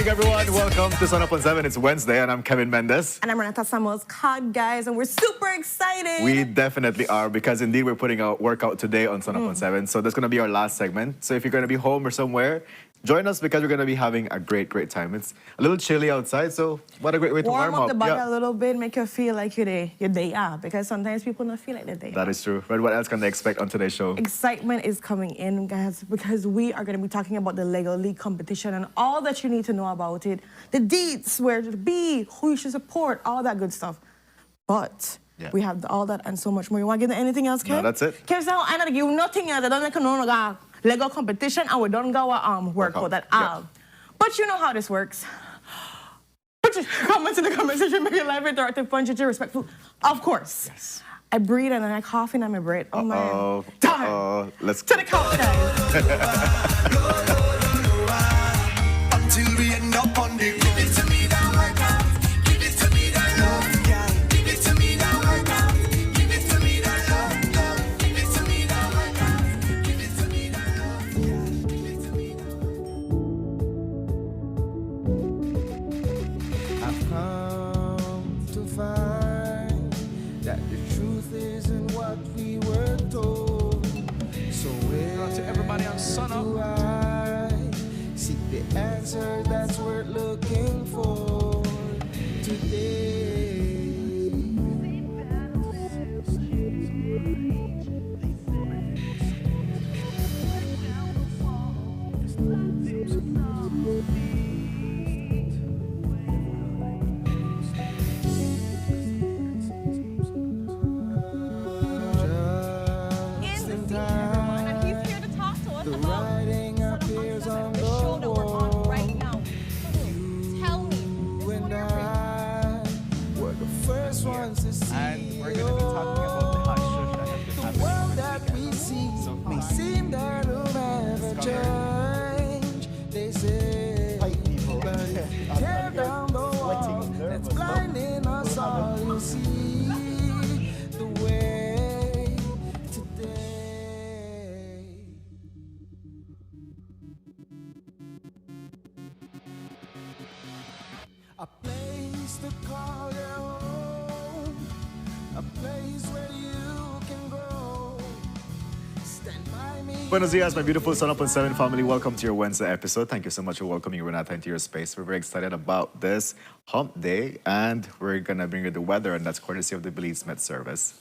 Everyone, welcome to Sunup on 7. It's Wednesday, and I'm Kevin Mendes. And I'm Renata Samuels, COD, guys, and we're super excited. We definitely are, because indeed we're putting a workout today on Sunup on 7. So that's going to be our last segment. So if you're going to be home or somewhere, join us because we're going to be having a great time. It's a little chilly outside, so what a great way to warm up. Warm up the body a little bit, make you feel like you're there, because sometimes people don't feel like they're there. That is true. But what else can they expect on today's show? Excitement is coming in, guys, because we are going to be talking about the Lego League competition and all that you need to know about it. The deets, where to be, who you should support, all that good stuff. But we have all that and so much more. You want to give them anything else, Kev? No, that's it. Kev, so I'm not give you nothing else. I don't make no Lego competition, and we don't go work for that. But you know how this works. Put your comments in the comment section, make your life interactive, fun, respectful. Of course. Yes. I breathe and then I cough and I breathe. Oh man. Time. Let's to the count, guys. Until we end up on the give it to me that workout. Give it to me that love, yeah. Give it to me that workout. Give it to me that love. Give it to me that workout. Give it to me that love, yeah. Give it to me that. I've come to find that the truth isn't what we were told. So where to everybody on Sunup. Seek the answer that's worth looking for today. Just in time, And he's here to talk to us the about writing appears on the that we're on right now. Tell me. and I were the first ones to see. And we're going to be talking about the hot shush that has been The happening world in that we see so may seem that will never change. They say, but if you tear down the wall that's blinding us all, you'll see the way today. A place to call your home, a place where you can grow. Stand by me. Buenos dias, my beautiful Sunup on 7 family. Welcome to your Wednesday episode. Thank you so much for welcoming Renata into your space. We're very excited about this hump day, and we're going to bring you the weather, and that's courtesy of the Belize Met Service.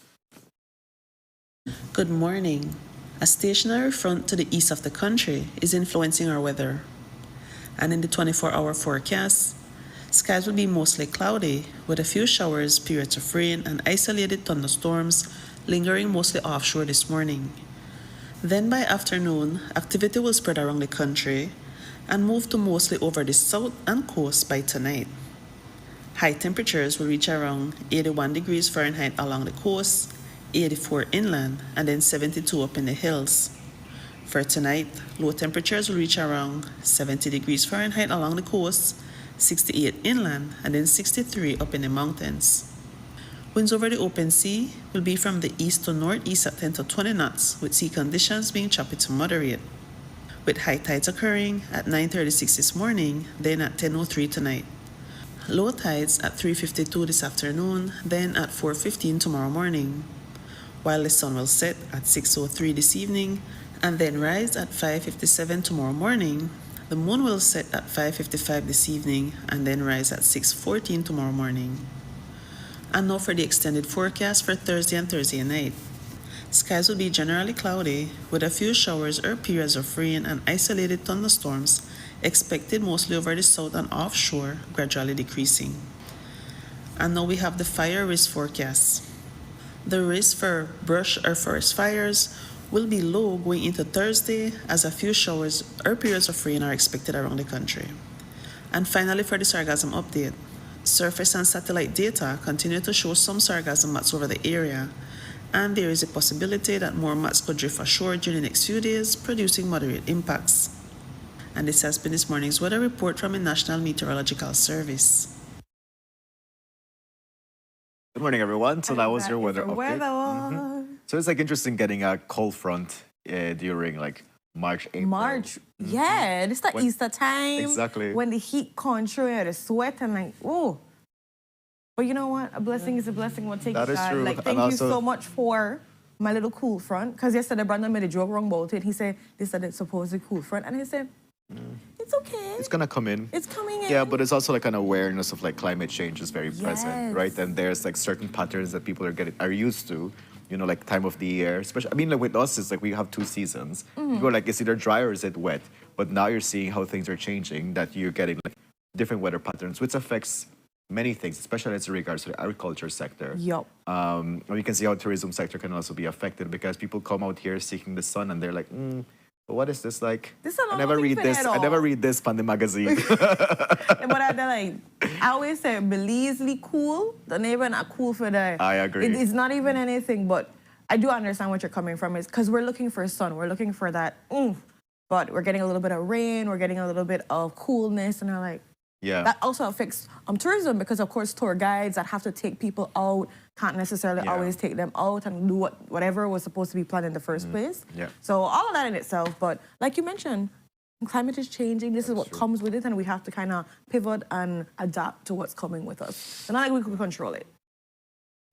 Good morning. A stationary front to the east of the country is influencing our weather. And in the 24-hour forecast, skies will be mostly cloudy with a few showers, periods of rain, and isolated thunderstorms lingering mostly offshore this morning. Then by afternoon, activity will spread around the country and move to mostly over the south and coast by tonight. High temperatures will reach around 81 degrees Fahrenheit along the coast, 84 inland, and then 72 up in the hills. For tonight, low temperatures will reach around 70 degrees Fahrenheit along the coast, 68 inland, and then 63 up in the mountains. Winds over the open sea will be from the east to northeast at 10 to 20 knots, with sea conditions being choppy to moderate, with high tides occurring at 9:36 this morning, then at 10:03 tonight. Low tides at 3:52 this afternoon, then at 4:15 tomorrow morning, while the sun will set at 6:03 this evening and then rise at 5:57 tomorrow morning. The moon will set at 5:55 this evening and then rise at 6:14 tomorrow morning. And now for the extended forecast for Thursday and Thursday night. Skies will be generally cloudy with a few showers or periods of rain and isolated thunderstorms expected mostly over the south and offshore, gradually decreasing. And now we have the fire risk forecast. The risk for brush or forest fires will be low going into Thursday as a few showers or periods of rain are expected around the country. And finally, for the sargassum update, surface and satellite data continue to show some sargassum mats over the area, and there is a possibility that more mats could drift ashore during the next few days, producing moderate impacts. And this has been this morning's weather report from the National Meteorological Service. Good morning, everyone. So that was your weather update. So it's like interesting getting a cold front during like March, April. Yeah, this is the Easter time. Exactly. When the heat comes through, the sweat, and like, oh. But you know what? A blessing is a blessing. We'll take That is true. Like, thank you so much for my little cool front. Because yesterday, Brandon made a joke wrong about it. He said, this is the supposed cool front. And he said, it's okay. It's going to come in. It's coming in. Yeah, but it's also like an awareness of like climate change is very present, right? And there's like certain patterns that people are used to, you know, like time of the year. Especially, I mean, like with us, it's like we have 2 seasons. You go like, it's either dry or is it wet? But now you're seeing how things are changing, that you're getting like different weather patterns, which affects many things, especially as regards to the agriculture sector. Yup. And you can see how tourism sector can also be affected because people come out here seeking the sun and they're like, but what is this like? I never read this. I never read this on the magazine. But I always say Belize cool. The neighbor not cool for that. I agree. It's not even anything, but I do understand what you're coming from. Is because we're looking for sun. We're looking for that but we're getting a little bit of rain. We're getting a little bit of coolness, and I'm like, yeah. That also affects tourism because, of course, tour guides that have to take people out can't necessarily always take them out and do whatever was supposed to be planned in the first place. Yeah. So all of that in itself, but like you mentioned, climate is changing. This is what comes with it, and we have to kind of pivot and adapt to what's coming with us. It's not like we can control it.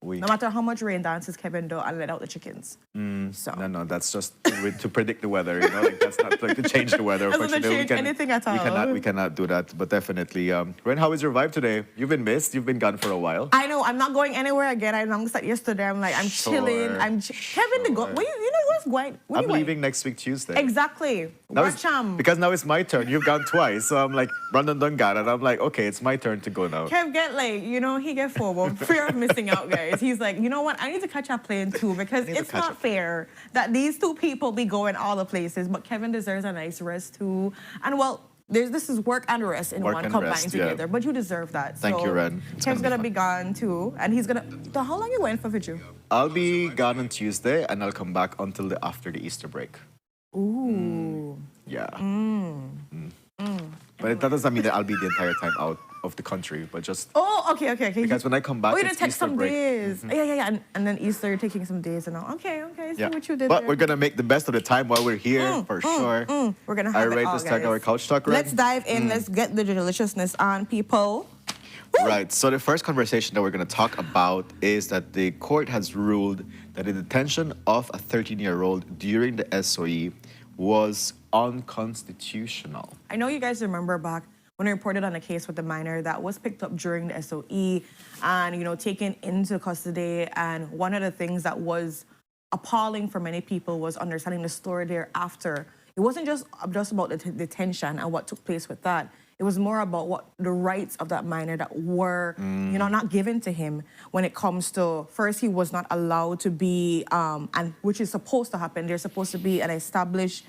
No matter how much rain dances Kevin do and let out the chickens. So. No, that's just to predict the weather, you know, like that's not like to change the weather. That's not to change anything at all. We cannot do that, but definitely. Ren, how is your vibe today? You've been missed. You've been gone for a while. I know. I'm not going anywhere again. I announced that yesterday. I'm like, I'm chilling. Kevin, you know what's going? I'm leaving next week Tuesday. Exactly. Because now it's my turn. You've gone twice, so I'm like, Brandon done got it. I'm like, okay, it's my turn to go now. Kev get like, he get forward. Fear of missing out, guys. He's like, you know what? I need to catch a plane too because it's not fair that these 2 people be going all the places. But Kevin deserves a nice rest too. And well, this is work and rest in one combined together. Yeah. But you deserve that. Thank you, Ren. Kev's gonna be gone too, and he's gonna. How long you went for Vigil? I'll be gone on Tuesday, and I'll come back until after the Easter break. Ooh. Yeah. But that doesn't mean that I'll be the entire time out of the country, but just... Oh, okay. Because when I come back, you're it's take Easter some break. days. Yeah. And then Easter, you're taking some days and all. Okay. See what you did But there. we're going to make the best of the time while we're here, for sure. We're going to have Are you it ready all, to start guys. our couch talk, right? Let's dive in. Let's get the deliciousness on, people. Woo! Right. So the first conversation that we're going to talk about is that the court has ruled that the detention of a 13-year-old during the SOE was unconstitutional. I know you guys remember back when I reported on a case with the minor that was picked up during the SOE and, taken into custody. And one of the things that was appalling for many people was understanding the story thereafter. It wasn't just about the detention and what took place with that. It was more about what the rights of that minor that were, not given to him when it comes to, first, he was not allowed to be, and which is supposed to happen. There's supposed to be an established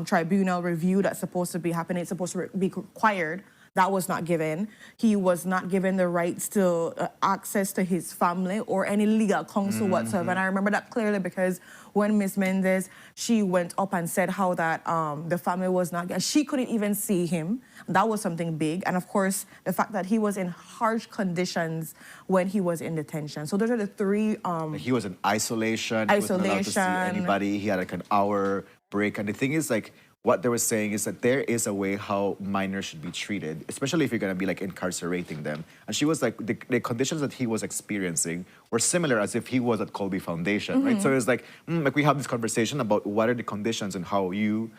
tribunal review that's supposed to be happening. It's supposed to be required. That was not given. He was not given the rights to access to his family or any legal counsel whatsoever. And I remember that clearly because when Miss Mendez, she went up and said how that the family was not, she couldn't even see him. That was something big. And of course, the fact that he was in harsh conditions when he was in detention. So those are the 3. He was in isolation. He wasn't allowed to see anybody. He had like an hour break. And the thing is, like, what they were saying is that there is a way how minors should be treated, especially if you're going to be like incarcerating them. And she was like, the conditions that he was experiencing were similar as if he was at Colby Foundation, right? So it was like we have this conversation about what are the conditions and how you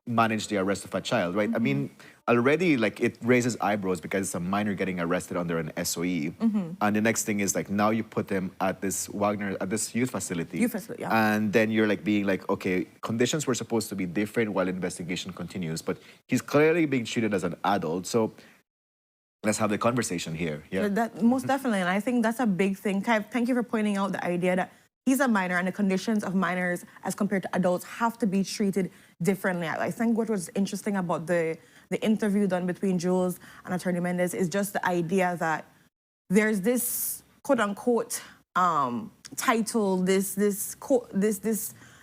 manage the arrest of a child, right? I mean, already like it raises eyebrows because it's a minor getting arrested under an SOE. And the next thing is like now you put them at this youth facility. Youth facility, yeah. And then you're like being like, okay, conditions were supposed to be different while investigation continues, but he's clearly being treated as an adult. So let's have the conversation here. Yeah. That, most definitely, and I think that's a big thing. Kai, thank you for pointing out the idea that he's a minor and the conditions of minors as compared to adults have to be treated differently. I think what was interesting about the interview done between Jules and Attorney Mendez is just the idea that there's this quote-unquote title, this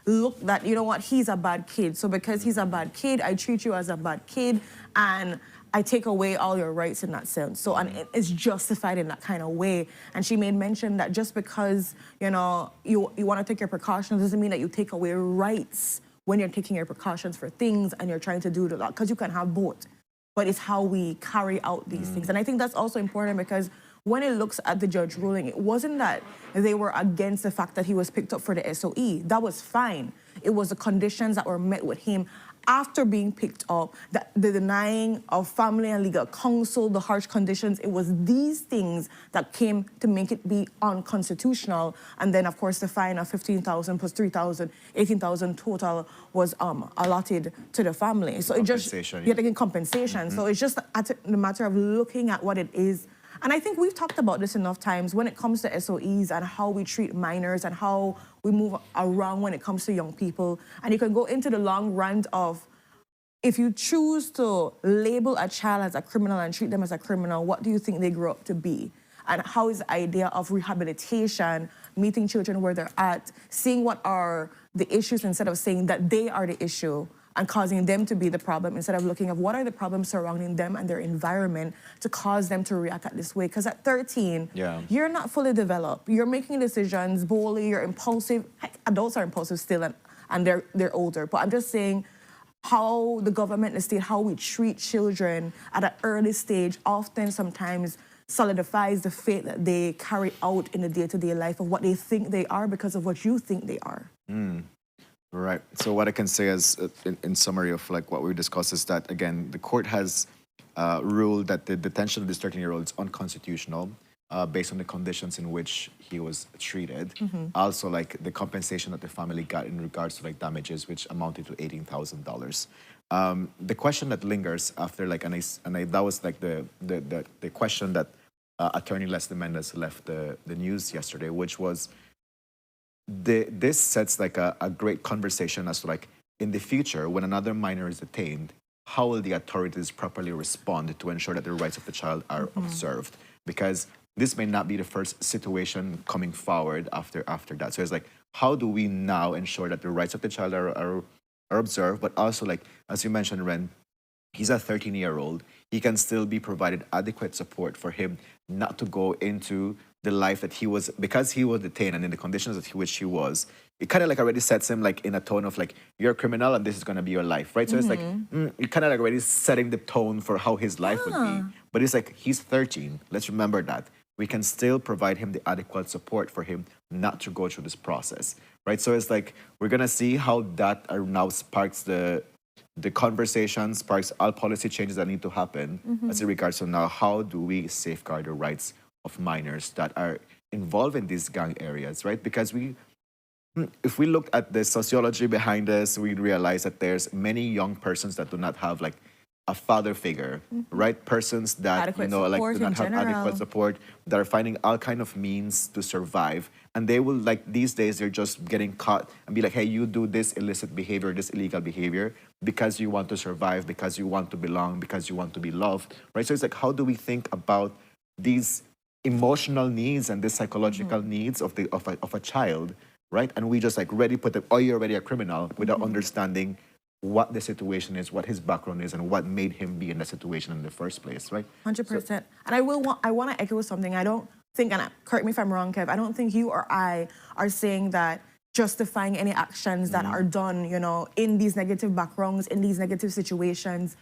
look that, you know what, he's a bad kid. So because he's a bad kid, I treat you as a bad kid and I take away all your rights in that sense. So, and it's justified in that kind of way. And she made mention that just because, you know, you want to take your precautions doesn't mean that you take away rights when you're taking your precautions for things and you're trying to do that, because you can have both. But it's how we carry out these things. And I think that's also important because when it looks at the judge ruling, it wasn't that they were against the fact that he was picked up for the SOE. That was fine. It was the conditions that were met with him after being picked up, the denying of family and legal counsel, the harsh conditions. It was these things that came to make it be unconstitutional. And then, of course, the fine of $15,000 plus $3,000, $18,000 total was allotted to the family. So it just, you're taking compensation. So it's just the matter of looking at what it is. And I think we've talked about this enough times when it comes to SOEs and how we treat minors and how we move around when it comes to young people. And you can go into the long rant of, if you choose to label a child as a criminal and treat them as a criminal, what do you think they grow up to be? And how is the idea of rehabilitation, meeting children where they're at, seeing what are the issues instead of saying that they are the issue and causing them to be the problem, instead of looking at what are the problems surrounding them and their environment to cause them to react at this way. Because at 13, you're not fully developed. You're making decisions boldly, you're impulsive. Heck, adults are impulsive still, and they're older. But I'm just saying how the government and the state, how we treat children at an early stage, often sometimes solidifies the fate that they carry out in the day-to-day life of what they think they are because of what you think they are. Right. So what I can say is, in summary of like what we discussed, is that again the court has ruled that the detention of this 13-year-old is unconstitutional based on the conditions in which he was treated. Also, like the compensation that the family got in regards to like damages, which amounted to $18,000. The question that lingers after, like, and that was like the question that Attorney Leslie Mendez left the news yesterday, which was, this sets like a great conversation as to like in the future when another minor is detained, how will the authorities properly respond to ensure that the rights of the child are observed? Because this may not be the first situation coming forward after that. So it's like, how do we now ensure that the rights of the child are observed, but also, like as you mentioned, Ren, he's a 13-year-old. He can still be provided adequate support for him not to go into the life that he was, because he was detained and in the conditions of which he was. It kind of like already sets him like in a tone of like, you're a criminal and this is going to be your life, right? So it's like, it kind of like already setting the tone for how his life would be. But it's like, he's 13. Let's remember that. We can still provide him the adequate support for him not to go through this process, right? So it's like, we're going to see how that now sparks the conversation, sparks all policy changes that need to happen as in regards to now, how do we safeguard the rights of minors that are involved in these gang areas, right? Because if we look at the sociology behind this, we realize that there's many young persons that do not have like a father figure, right? Persons that, adequate like do not have general. adequate support, that are finding all kind of means to survive. And they will, like these days, they're just getting caught and be like, hey, you do this illicit behavior, this illegal behavior, because you want to survive, because you want to belong, because you want to be loved, right? So it's like, how do we think about these emotional needs and the psychological needs of a child, right? And we just like ready put them, oh, you're already a criminal, without understanding what the situation is, what his background is, and what made him be in that situation in the first place, right? 100%. And I want to echo something. I don't think, and correct me if I'm wrong, Kev, I don't think you or I are saying that justifying any actions that are done, you know, in these negative backgrounds, in these negative situations.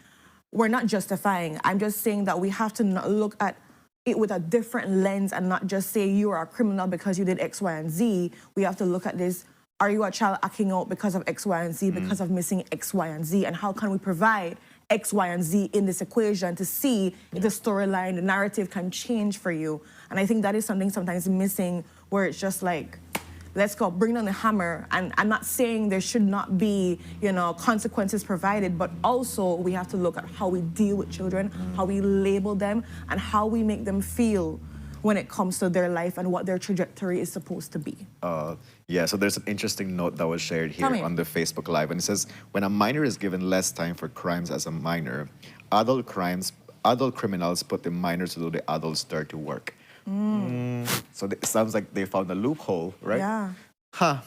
We're not justifying. I'm just saying that we have to look at it with a different lens and not just say you are a criminal because you did X, Y, and Z. We have to look at this. Are you a child acting out because of X, Y, and Z, because of missing X, Y, and Z? And how can we provide X, Y, and Z in this equation to see if the storyline, the narrative can change for you? And I think that is something sometimes missing, where it's just like, let's go, bring down the hammer. And I'm not saying there should not be, you know, consequences provided, but also we have to look at how we deal with children, how we label them, and how we make them feel when it comes to their life and what their trajectory is supposed to be. Yeah, so there's an interesting note that was shared here on the Facebook Live, and it says, when a minor is given less time for crimes as a minor, adult criminals put the minors to do the adults' dirty work. So it sounds like they found a loophole, right? Yeah. Huh.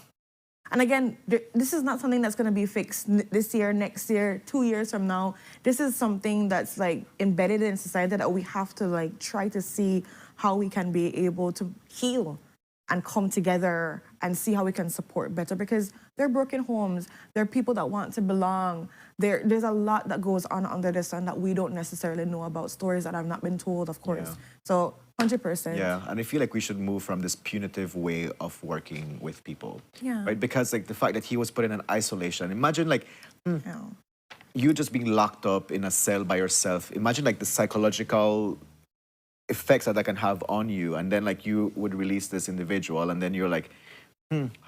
And again, this is not something that's going to be fixed this year, next year, 2 years from now. This is something that's like embedded in society that we have to like try to see how we can be able to heal and come together and see how we can support better, because they're broken homes. They're people that want to belong. There's a lot that goes on under the sun that we don't necessarily know about, stories that have not been told, of course. Yeah. So 100%. Yeah, and I feel like we should move from this punitive way of working with people. Yeah. Right? Because like the fact that he was put in an isolation, imagine like Yeah. you just being locked up in a cell by yourself. Imagine like the psychological effects that can have on you, and then like you would release this individual, and then you're like,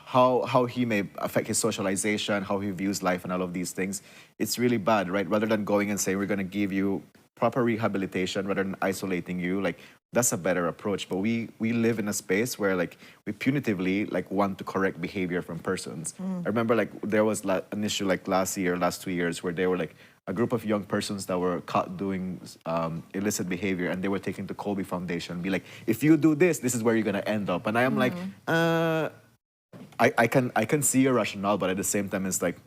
how he may affect his socialization, how he views life, and all of these things. It's really bad, right? Rather than going and saying we're going to give you proper rehabilitation rather than isolating you, like that's a better approach. But we live in a space where like we punitively like want to correct behavior from persons. I remember like there was an issue like last 2 years where they were like a group of young persons that were caught doing illicit behavior, and they were taken to Colby Foundation and be like, if you do this, this is where you're gonna end up. And I am like, I can see your rationale, but at the same time, it's like,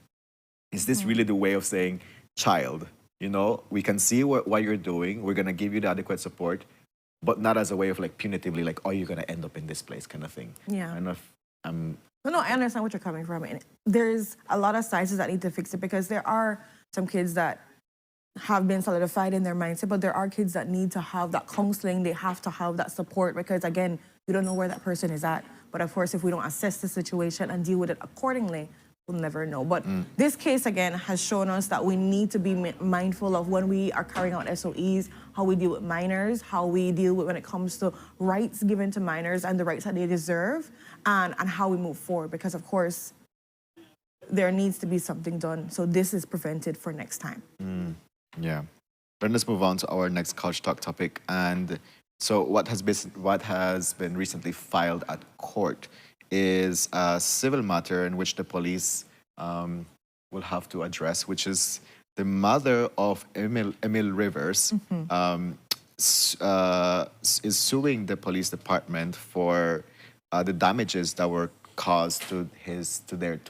is this really the way of saying, child, you know, we can see what you're doing, we're gonna give you the adequate support, but not as a way of like punitively, like, oh, you're gonna end up in this place kind of thing. Yeah. I don't know if I'm... No, I understand what you're coming from. And there's a lot of sizes that need to fix it, because there are some kids that have been solidified in their mindset, but there are kids that need to have that counseling. They have to have that support, because again, you don't know where that person is at. But of course, if we don't assess the situation and deal with it accordingly, we'll never know. But this case, again, has shown us that we need to be mindful of when we are carrying out SOEs, how we deal with minors, how we deal with when it comes to rights given to minors and the rights that they deserve, and how we move forward. Because, of course, there needs to be something done so this is prevented for next time. Yeah. Then let's move on to our next Couch Talk topic. And so what has been recently filed at court is a civil matter in which the police will have to address, which is the mother of Emil Rivers is suing the police department for the damages that were caused to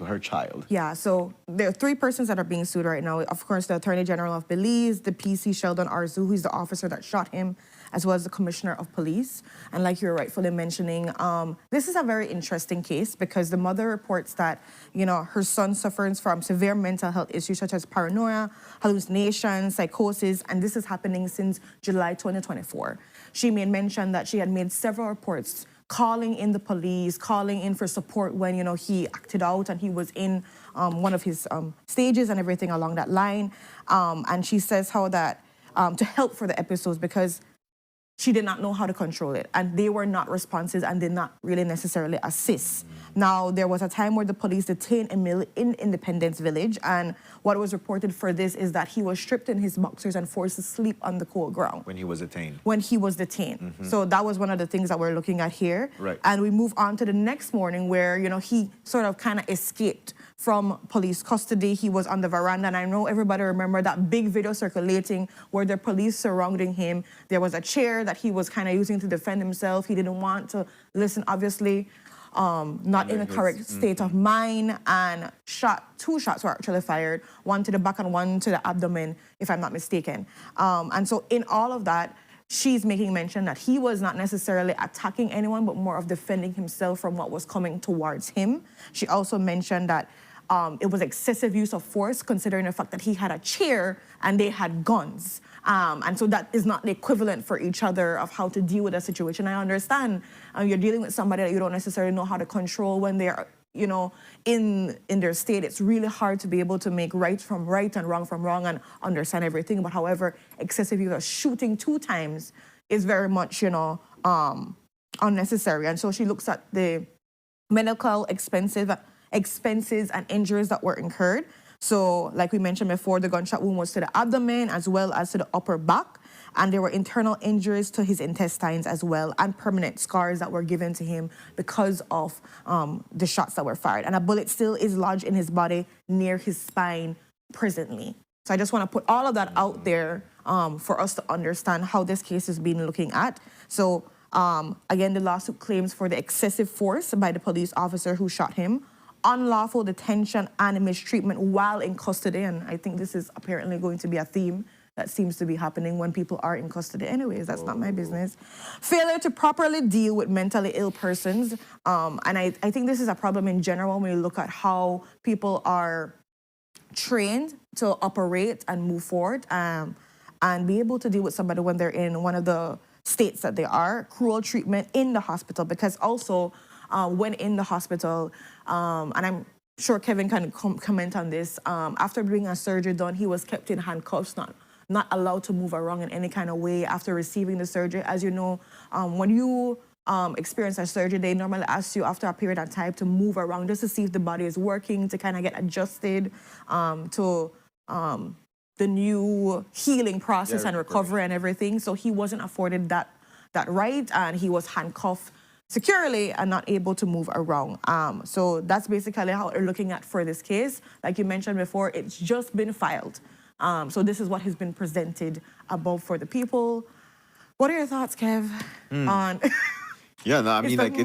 her child. Yeah, so there are 3 persons that are being sued right now. Of course, the Attorney General of Belize, the PC Sheldon Arzu, who's the officer that shot him, as well as the Commissioner of Police. And like you're rightfully mentioning, this is a very interesting case, because the mother reports that, you know, her son suffers from severe mental health issues such as paranoia, hallucinations, psychosis, and this is happening since July 2024. She made mention that she had made several reports calling in the police, calling in for support when, you know, he acted out and he was in one of his stages and everything along that line. And she says how that, to help for the episodes, because she did not know how to control it, and they were not responsive and did not really necessarily assist. Now, there was a time where the police detained Emil in Independence Village, and what was reported for this is that he was stripped in his boxers and forced to sleep on the cold ground. When he was detained. When he was detained. So that was one of the things that we're looking at here. Right. And we move on to the next morning where, you know, he sort of kind of escaped from police custody. He was on the veranda, and I know everybody remember that big video circulating where the police surrounding him. There was a chair that he was kind of using to defend himself. He didn't want to listen, obviously, not in a correct state of mind, and 2 shots were actually fired, one to the back and one to the abdomen, if I'm not mistaken. And so in all of that, she's making mention that he was not necessarily attacking anyone, but more of defending himself from what was coming towards him. She also mentioned that it was excessive use of force, considering the fact that he had a chair and they had guns. And so that is not the equivalent for each other of how to deal with a situation. I understand you're dealing with somebody that you don't necessarily know how to control when they're, you know, in their state. It's really hard to be able to make right from right and wrong from wrong and understand everything. But however, excessive use of shooting 2 times is very much, you know, unnecessary. And so she looks at the medical expenses and injuries that were incurred. So like we mentioned before, the gunshot wound was to the abdomen as well as to the upper back. And there were internal injuries to his intestines as well, and permanent scars that were given to him because of the shots that were fired. And a bullet still is lodged in his body near his spine presently. So I just want to put all of that out there for us to understand how this case is being looking at. So again, the lawsuit claims for the excessive force by the police officer who shot him, unlawful detention and mistreatment while in custody. And I think this is apparently going to be a theme that seems to be happening when people are in custody anyways. That's not my business. Failure to properly deal with mentally ill persons. And I think this is a problem in general when you look at how people are trained to operate and move forward and be able to deal with somebody when they're in one of the states that they are. Cruel treatment in the hospital, because also when in the hospital, and I'm sure Kevin can comment on this, after being a surgery done, he was kept in handcuffs, not allowed to move around in any kind of way after receiving the surgery. As you know, when you experience a surgery, they normally ask you after a period of time to move around just to see if the body is working, to kind of get adjusted to the new healing process and recovery and everything. So he wasn't afforded that right, and he was handcuffed securely and not able to move around. So that's basically how we're looking at for this case. Like you mentioned before, it's just been filed. So this is what has been presented above for the people. What are your thoughts, Kev, on... Yeah, no, I mean, like,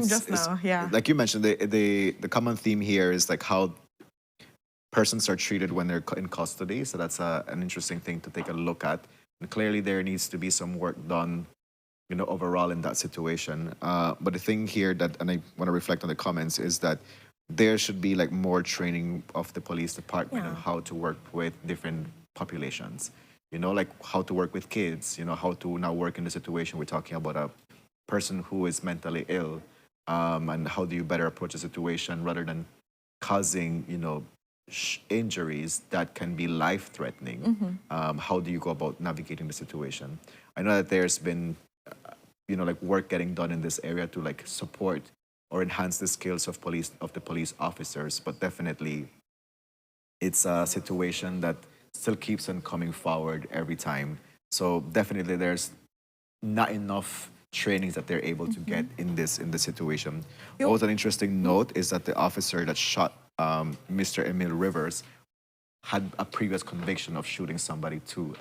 yeah. Like you mentioned, the common theme here is like how persons are treated when they're in custody. So that's an interesting thing to take a look at. And clearly there needs to be some work done, you know, overall in that situation. But the thing here that, and I want to reflect on the comments, is that there should be like more training of the police department on how to work with different populations, you know, like how to work with kids, you know, how to now work in the situation. We're talking about a person who is mentally ill, and how do you better approach a situation rather than causing, you know, injuries that can be life-threatening. How do you go about navigating the situation? I know that there's been, you know, like work getting done in this area to like support or enhance the skills of the police officers, but definitely it's a situation that still keeps on coming forward every time. So definitely there's not enough trainings that they're able to get in this situation. What was an interesting note is that the officer that shot Mr. Emil Rivers had a previous conviction of shooting somebody too,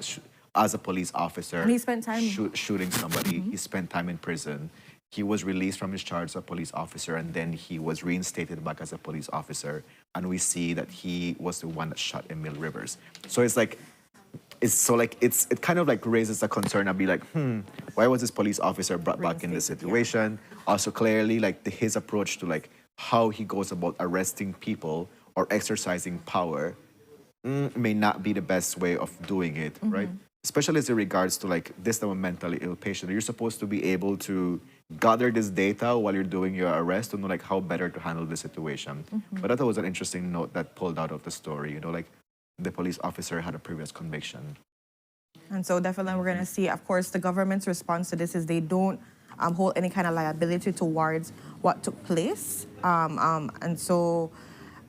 as a police officer. And he spent time shooting somebody. He spent time in prison. He was released from his charge as a police officer, and then he was reinstated back as a police officer. And we see that he was the one that shot Emil Rivers. So it's like, it kind of like raises a concern. I'd be like, why was this police officer brought back in this situation? Also, clearly, like his approach to like how he goes about arresting people or exercising power may not be the best way of doing it, right? Especially as it regards to like this type of mentally ill patient. You're supposed to be able to gather this data while you're doing your arrest to know like how better to handle the situation. But that was an interesting note that pulled out of the story, you know, like the police officer had a previous conviction. And so definitely we're going to see, of course, the government's response to this is they don't hold any kind of liability towards what took place.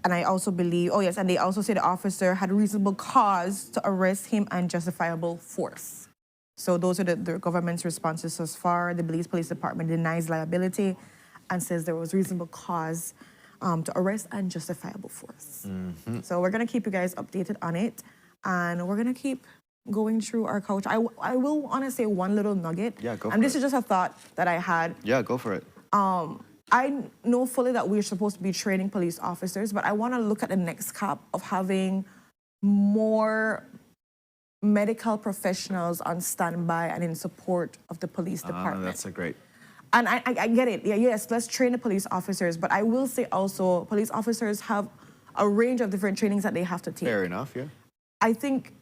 And I also believe, and they also say the officer had reasonable cause to arrest him and justifiable force. So those are the government's responses thus far. The Belize Police Department denies liability and says there was reasonable cause to arrest and justifiable force. So we're going to keep you guys updated on it, and we're going to keep going through our culture. I will want to say one little nugget. Yeah, go for it. And this is just a thought that I had. Yeah, go for it. I know fully that we're supposed to be training police officers, but I want to look at the next step of having more medical professionals on standby and in support of the police department. That's a great. And I get it. Yeah, yes, let's train the police officers. But I will say also, police officers have a range of different trainings that they have to take. Fair enough, yeah. I think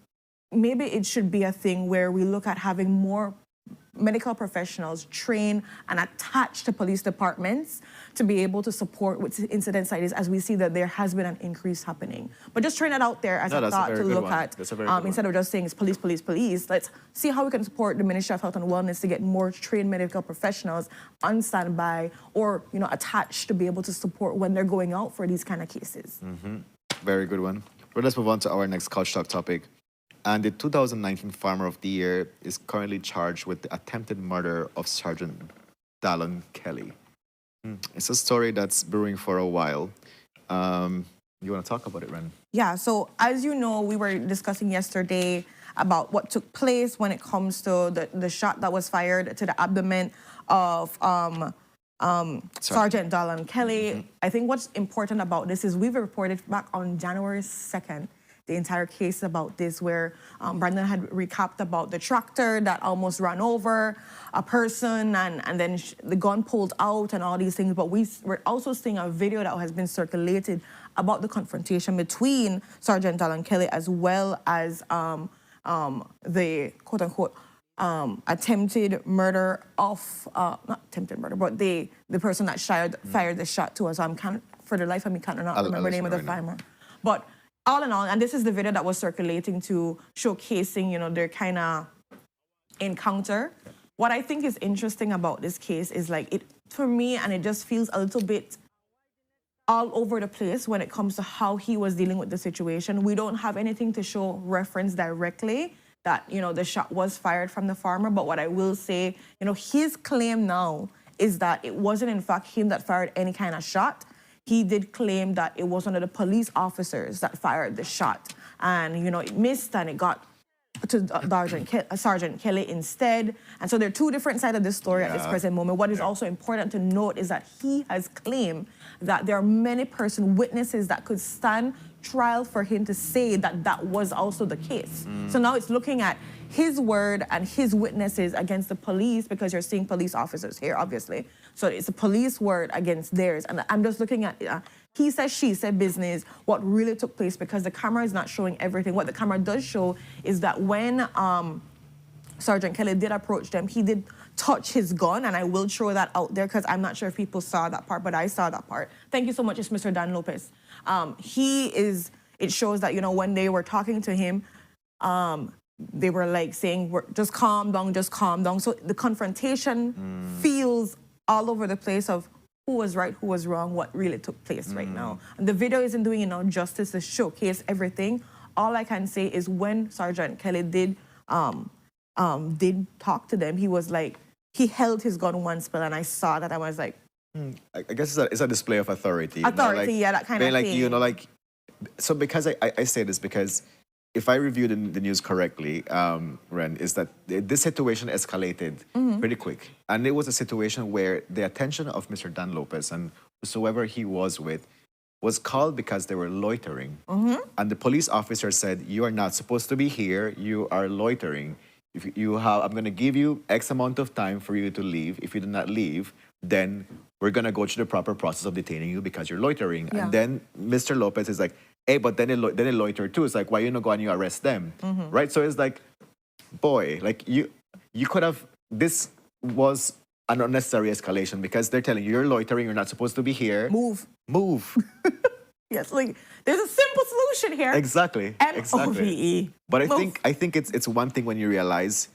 maybe it should be a thing where we look at having more medical professionals train and attached to police departments to be able to support with incidents like this, as we see that there has been an increase happening. But just train it out there as a thought to look at. That's a very good instead one. of just saying it's police, police, police. Let's see how we can support the Ministry of Health and Wellness to get more trained medical professionals on standby or, you know, attached to be able to support when they're going out for these kind of cases. Very good one. Well, let's move on to our next Couch Talk topic. And the 2019 Farmer of the Year is currently charged with the attempted murder of Sergeant Dallon Kelly. It's a story that's brewing for a while. You want to talk about it, Ren? Yeah, so as you know, we were discussing yesterday about what took place when it comes to the shot that was fired to the abdomen of Sergeant Dallon Kelly. I think what's important about this is we've reported back on January 2nd the entire case about this, where Brandon had recapped about the tractor that almost ran over a person and then the gun pulled out and all these things. But we're also seeing a video that has been circulated about the confrontation between Sergeant Dallon Kelly as well as the quote-unquote attempted murder of, not attempted murder, but the person that fired the shot to us. For the life of me, can't remember the name of the farmer. But all in all, and this is the video that was circulating to showcasing, you know, their kind of encounter. What I think is interesting about this case is like it, for me, and it just feels a little bit all over the place when it comes to how he was dealing with the situation. We don't have anything to show reference directly that, you know, the shot was fired from the farmer. But what I will say, you know, his claim now is that it wasn't in fact him that fired any kind of shot. He did claim that it was one of the police officers that fired the shot. And, you know, it missed and it got to Sergeant Kelly instead. And so there are two different sides of this story at this present moment. What is also important to note is that he has claimed that there are many witnesses that could stand trial for him to say that that was also the case. So now it's looking at his word and his witnesses against the police, because you're seeing police officers here, obviously. So it's a police word against theirs. And I'm just looking at he said, she said business, what really took place, because the camera is not showing everything. What the camera does show is that when Sergeant Kelly did approach them, he did touch his gun, and I will throw that out there because I'm not sure if people saw that part, but I saw that part. Thank you so much, it's Mr. Dan Lopez. It shows that, you know, when they were talking to him, they were like saying, just calm down, just calm down. So the confrontation feels all over the place of who was right, who was wrong, what really took place right now. And the video isn't doing enough justice to showcase everything. All I can say is when Sergeant Kelly did talk to them, he was like, he held his gun one spell, and I saw that. I was like, I guess it's a display of authority. Authority, like, yeah, that kind of like, thing. You know, like, so because I say this because if I review the news correctly, Ren, is that this situation escalated pretty quick. And it was a situation where the attention of Mr. Dan Lopez and whosoever he was with was called because they were loitering. And the police officer said, you are not supposed to be here, you are loitering. If you have, I'm going to give you X amount of time for you to leave. If you do not leave, then we're going to go through the proper process of detaining you because you're loitering. Yeah. And then Mr. Lopez is like, hey, but then they loiter too. It's like, why you not go and you arrest them? Right? So it's like, boy, like you could have, this was an unnecessary escalation because they're telling you, you're loitering, you're not supposed to be here. Move. Yes, like there's a simple solution here. Exactly. M-O-V-E. But I think it's one thing when you realize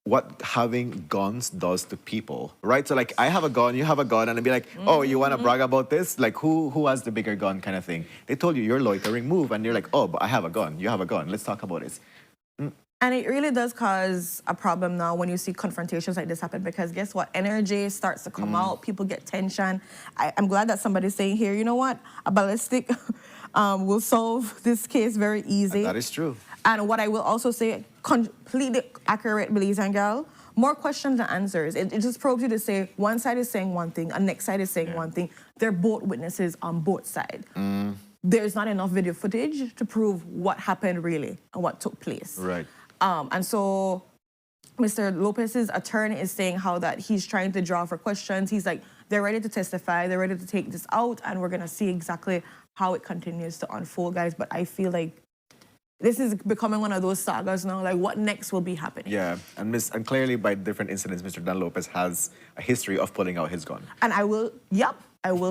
what having guns does to people, right? So like, I have a gun, you have a gun, and I'd be like, oh, you want to brag about this? Like, who has the bigger gun kind of thing? They told you, you're loitering, move. And you're like, oh, but I have a gun, you have a gun, let's talk about this. And it really does cause a problem now when you see confrontations like this happen, because guess what? Energy starts to come out, people get tension. I'm glad that somebody's saying here, you know what? A ballistic will solve this case very easy. And that is true. And what I will also say, completely accurate, Belize and Gal, more questions than answers. It just probes you to say one side is saying one thing, and next side is saying one thing. They're both witnesses on both sides. there's not enough video footage to prove what happened really and what took place. Right. And so Mr. Lopez's attorney is saying how that he's trying to draw for questions. He's like, they're ready to testify, they're ready to take this out, and we're gonna see exactly how it continues to unfold, guys. But I feel like this is becoming one of those sagas now, like what next will be happening. Yeah, and clearly by different incidents, Mr. Dan Lopez has a history of pulling out his gun. And I will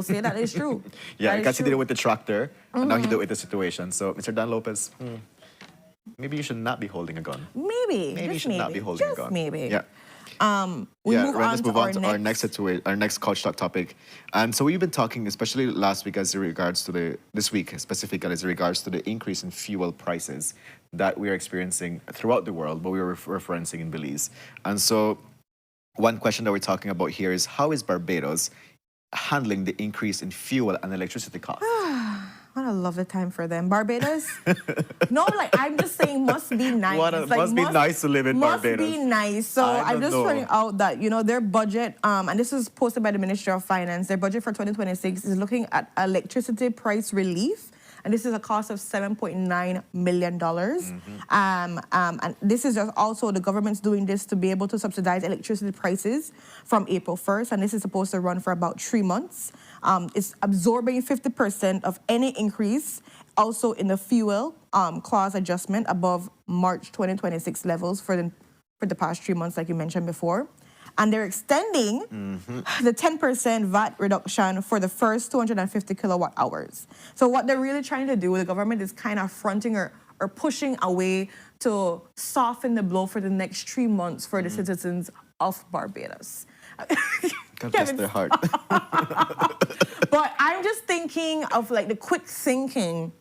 say that is true. Yeah, That because is he did it true. with the tractor, and now he did it with the situation. So, Mr. Dan Lopez, maybe you should not be holding a gun. Maybe Maybe you just should not be holding a just gun. maybe. Yeah. We Yeah, move let's on move to on to our next situation, our next couch talk topic. And so we've been talking, especially last week, as in regards to this week specifically, as in regards to the increase in fuel prices that we are experiencing throughout the world, but we were referencing in Belize. And so one question that we're talking about here is, how is Barbados handling the increase in fuel and electricity costs? What a lovely time for them. Barbados? No, like, I'm just saying, must be nice. Must be nice to live in Barbados. Must be nice. So I'm just pointing out that, their budget, and this is posted by the Ministry of Finance, their budget for 2026 is looking at electricity price relief. And this is a cost of $7.9 million. And this is just also the government's doing this to be able to subsidize electricity prices from April 1st. And this is supposed to run for about 3 months. It's absorbing 50% of any increase also in the fuel clause adjustment above March 2026 levels for the past 3 months, like you mentioned before. And they're extending the 10% VAT reduction for the first 250 kilowatt hours. So what they're really trying to do, the government is kind of fronting or pushing away to soften the blow for the next 3 months for the citizens of Barbados. God bless their heart. But I'm just thinking of like the quick thinking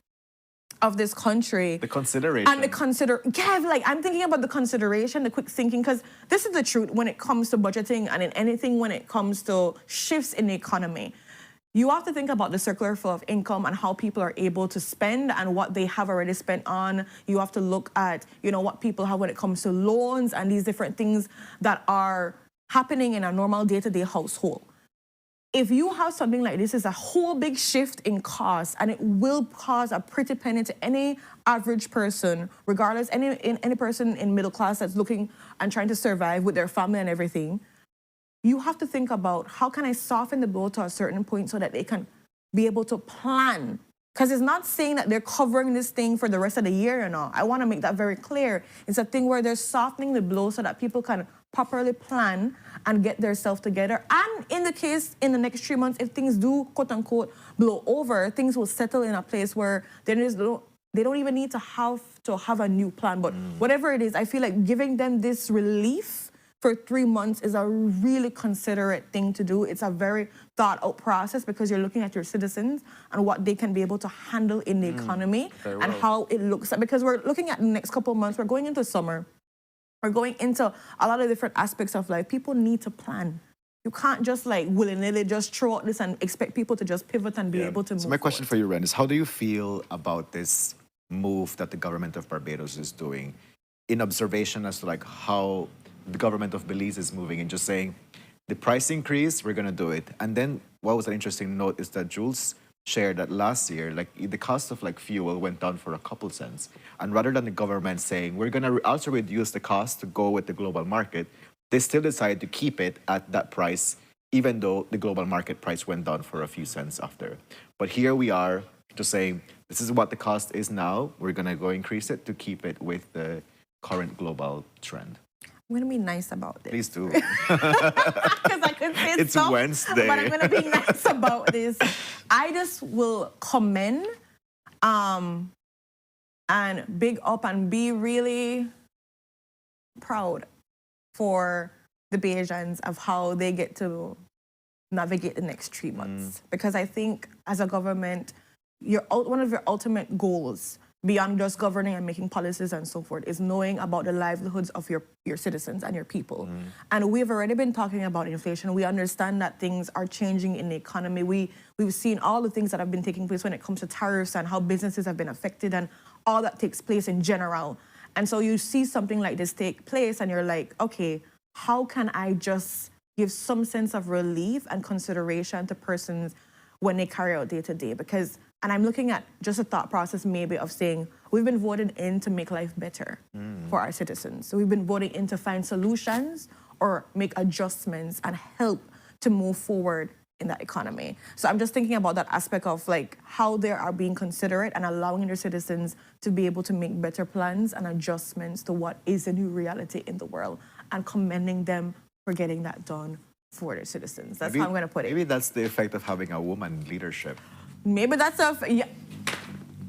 of this country. The consideration. And I'm thinking about the consideration, the quick thinking, because this is the truth when it comes to budgeting and in anything when it comes to shifts in the economy. You have to think about the circular flow of income and how people are able to spend and what they have already spent on. You have to look at, what people have when it comes to loans and these different things that are happening in a normal day-to-day household. If you have something like this, it's a whole big shift in cost, and it will cause a pretty penny to any average person, regardless, any person in middle class that's looking and trying to survive with their family and everything. You have to think about, how can I soften the blow to a certain point so that they can be able to plan? Because it's not saying that they're covering this thing for the rest of the year, I want to make that very clear. It's a thing where they're softening the blow so that people can properly plan and get themselves together. And in the case, in the next 3 months, if things do, quote unquote, blow over, things will settle in a place where they don't even need to have a new plan. But whatever it is, I feel like giving them this relief for 3 months is a really considerate thing to do. It's a very thought out process because you're looking at your citizens and what they can be able to handle in the economy and how it looks. Because we're looking at the next couple of months, we're going into summer. We're going into a lot of different aspects of life. People need to plan. You can't just like willy-nilly just throw out this and expect people to just pivot and be able to move So my question forward. for you, Ren, is how do you feel about this move that the government of Barbados is doing in observation as to like how the government of Belize is moving and just saying, the price increase, we're going to do it. And then what was an interesting note is that Jules shared that last year, like the cost of like fuel went down for a couple cents. And rather than the government saying, we're going to also reduce the cost to go with the global market, they still decided to keep it at that price, even though the global market price went down for a few cents after. But here we are just saying, this is what the cost is now. We're going to go increase it to keep it with the current global trend. I'm going to be nice about this. Please do. Because I could say It's stuff, Wednesday. but I'm going to be nice about this. I just will commend and big up and be really proud for the Bajans of how they get to navigate the next 3 months. Because I think as a government, one of your ultimate goals beyond just governing and making policies and so forth is knowing about the livelihoods of your citizens and your people. And we've already been talking about inflation. We understand that things are changing in the economy. We've seen all the things that have been taking place when it comes to tariffs and how businesses have been affected and all that takes place in general. And so you see something like this take place and you're like, okay, how can I just give some sense of relief and consideration to persons when they carry out day to day? Because And I'm looking at just a thought process maybe of saying, we've been voted in to make life better for our citizens. So we've been voted in to find solutions or make adjustments and help to move forward in that economy. So I'm just thinking about that aspect of like how they are being considerate and allowing their citizens to be able to make better plans and adjustments to what is a new reality in the world, and commending them for getting that done for their citizens. That's how I'm going to put it. Maybe that's the effect of having a woman in leadership. Maybe that's yeah.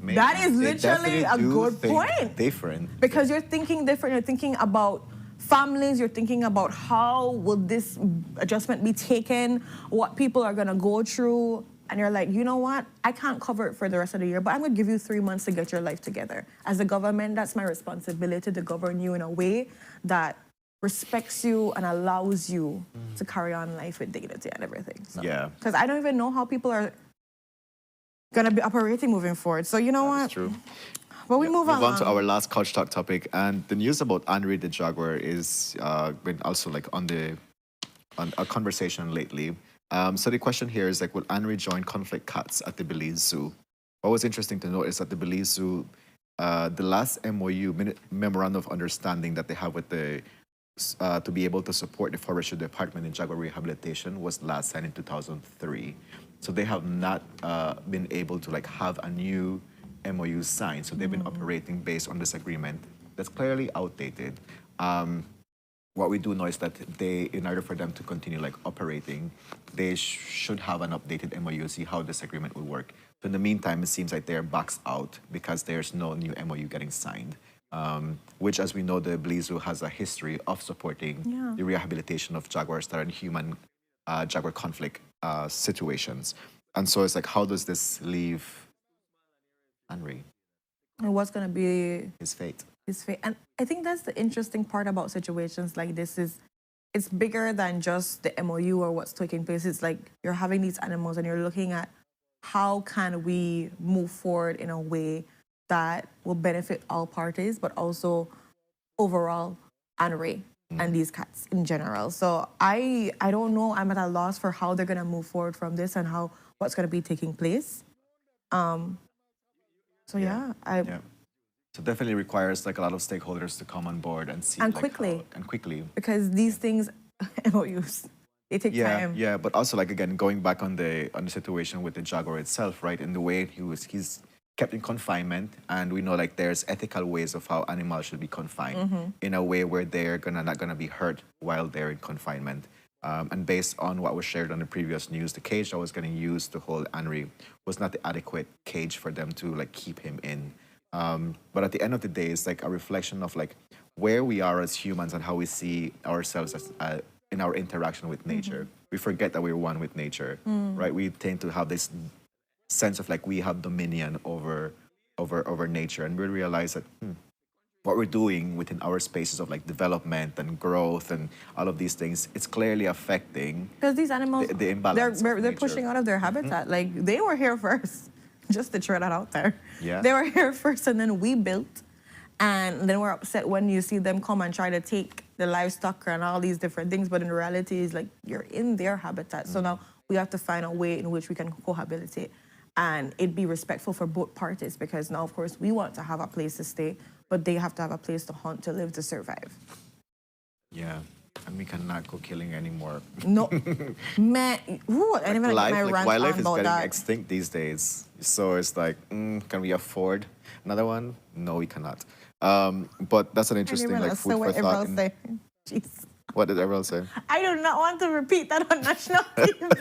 Maybe. That is They literally definitely a do good think point. Different. Because you're thinking different. You're thinking about families. You're thinking about how will this adjustment be taken, what people are going to go through. And you're like, you know what? I can't cover it for the rest of the year, but I'm going to give you 3 months to get your life together. As a government, that's my responsibility to govern you in a way that respects you and allows you to carry on life with dignity and everything. So, Yeah. Because I don't even know how people are going to be operating moving forward. So you know what? That's true. But we move on. to our last couch talk topic, and the news about Henry the Jaguar is been also like on a conversation lately. So the question here is like, will Henry join conflict cats at the Belize Zoo? What was interesting to note is that the Belize Zoo, the last MOU, memorandum of understanding that they have with the to be able to support the forestry department in jaguar rehabilitation was last signed in 2003. So they have not been able to like have a new MOU signed. So they've been operating based on this agreement that's clearly outdated. What we do know is that they, in order for them to continue like operating, they should have an updated MOU, see how this agreement will work. So in the meantime, it seems like they're boxed out because there's no new MOU getting signed. Which, as we know, the Belize Zoo has a history of supporting the rehabilitation of jaguars that are in human jaguar conflict situations. And so it's like, how does this leave Henry? And what's going to be His fate. his fate? And I think that's the interesting part about situations like this is it's bigger than just the MOU or what's taking place. It's like you're having these animals and you're looking at how can we move forward in a way that will benefit all parties, but also overall Henry and these cats in general. So I don't know. I'm at a loss for how they're going to move forward from this and how what's going to be taking place. So yeah. So definitely requires like a lot of stakeholders to come on board and see And like, quickly. and quickly. Because these things, MOUs, they take time. Yeah, but also like again going back on the situation with the jaguar itself, right? In the way he's kept in confinement, and we know like there's ethical ways of how animals should be confined in a way where they're not gonna be hurt while they're in confinement. And based on what was shared on the previous news, the cage that was getting used to hold Henry was not the adequate cage for them to like keep him in. But at the end of the day, it's like a reflection of like where we are as humans and how we see ourselves as in our interaction with nature. We forget that we're one with nature, right? We tend to have this sense of like we have dominion over nature, and we realize that what we're doing within our spaces of like development and growth and all of these things, it's clearly affecting Because these animals, the imbalance. they're pushing out of their habitat. Like they were here first, just to throw that out there. Yeah. They were here first, and then we built, and then we're upset when you see them come and try to take the livestock and all these different things. But in reality, it's like you're in their habitat. So now we have to find a way in which we can cohabitate and it be respectful for both parties, because now, of course, we want to have a place to stay, but they have to have a place to hunt, to live, to survive. Yeah, and we cannot go killing anymore. No, man, ooh, I didn't even get my rant wildlife on is about getting that. extinct these days. So it's like, can we afford another one? No, we cannot. But that's an interesting like food for thought. Jeez. What did everyone say? I do not want to repeat that on national TV.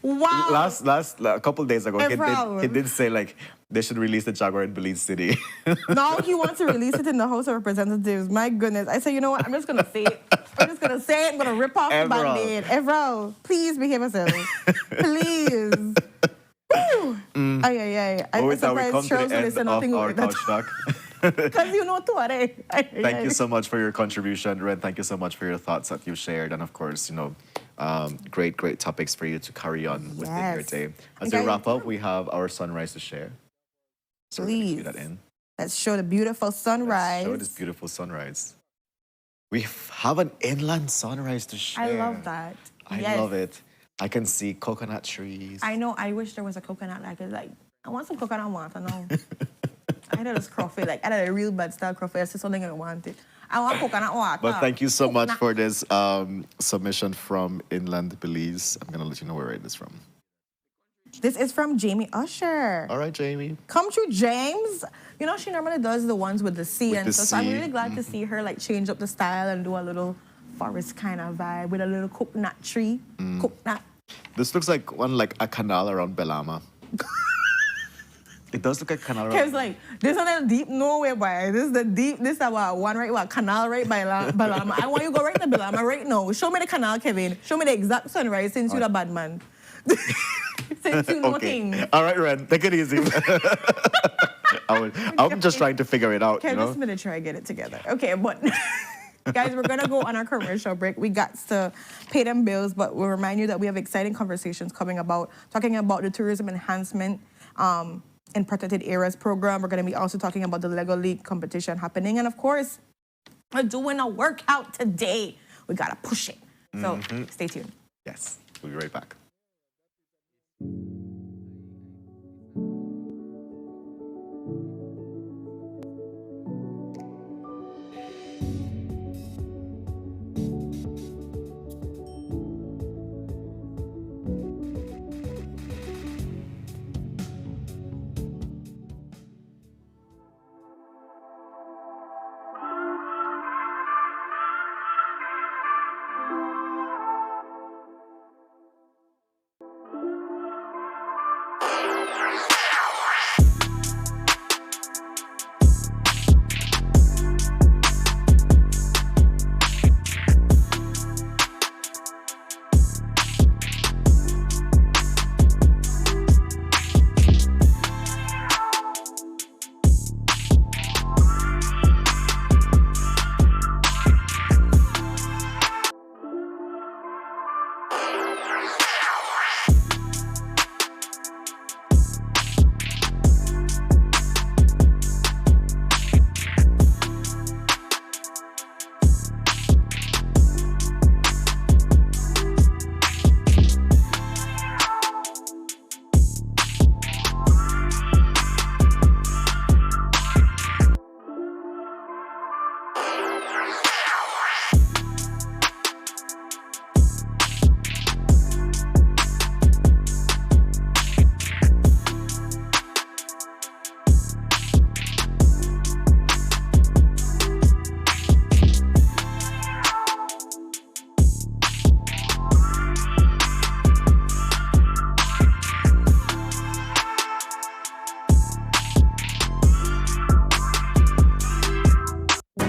Wow. A couple days ago, Evrel. he did say like they should release the jaguar in Belize City. Now he wants to release it in the House of Representatives. My goodness. I say, you know what? I'm just going to say it. I'm just going to say it. I'm going to rip off the Evrel. Band-Aid. Evrel, please behave yourself. Please. Woo. Ay. But with that, we come to the end of our couch talk. Because you know too, eh? Thank you so much for your contribution, Ren. Thank you so much for your thoughts that you shared. And of course, great topics for you to carry on with your day. As we wrap up, we have our sunrise to share. So Please. we're gonna cue that in. Let's show the beautiful sunrise. Let's show this beautiful sunrise. We have an inland sunrise to share. I love that. I love it. I can see coconut trees. I know. I wish there was a coconut. I want some coconut water now. I had this coffee. I had a real bad style coffee. I said something I wanted. I want coconut water. But thank you so much for this submission from Inland Belize. I'm gonna let you know where it is from. This is from Jamie Usher. All right, Jamie. Come true, James. You know, she normally does the ones with the sea With and the stuff. So I'm sea. really glad to see her change up the style and do a little forest kind of vibe with a little coconut tree. Coconut. This looks like a canal around Belama. It does look like a canal around. Because this is a deep nowhere, boy. This is the deep. This is our one right, what canal right by Belama. I want you to go right to Belama right now. Show me the canal, Kevin. Show me the exact sunrise since you're the bad man. Since you know things. All right, Ren, take it easy. I'm just trying to figure it out. Kevin, just a minute, try to get it together. Okay, but guys, we're gonna go on our commercial break. We got to pay them bills, but we'll remind you that we have exciting conversations talking about the tourism enhancement in protected areas program. We're gonna be also talking about the Lego League competition happening, and of course, we're doing a workout today. We gotta push it. So stay tuned. Yes, we'll be right back.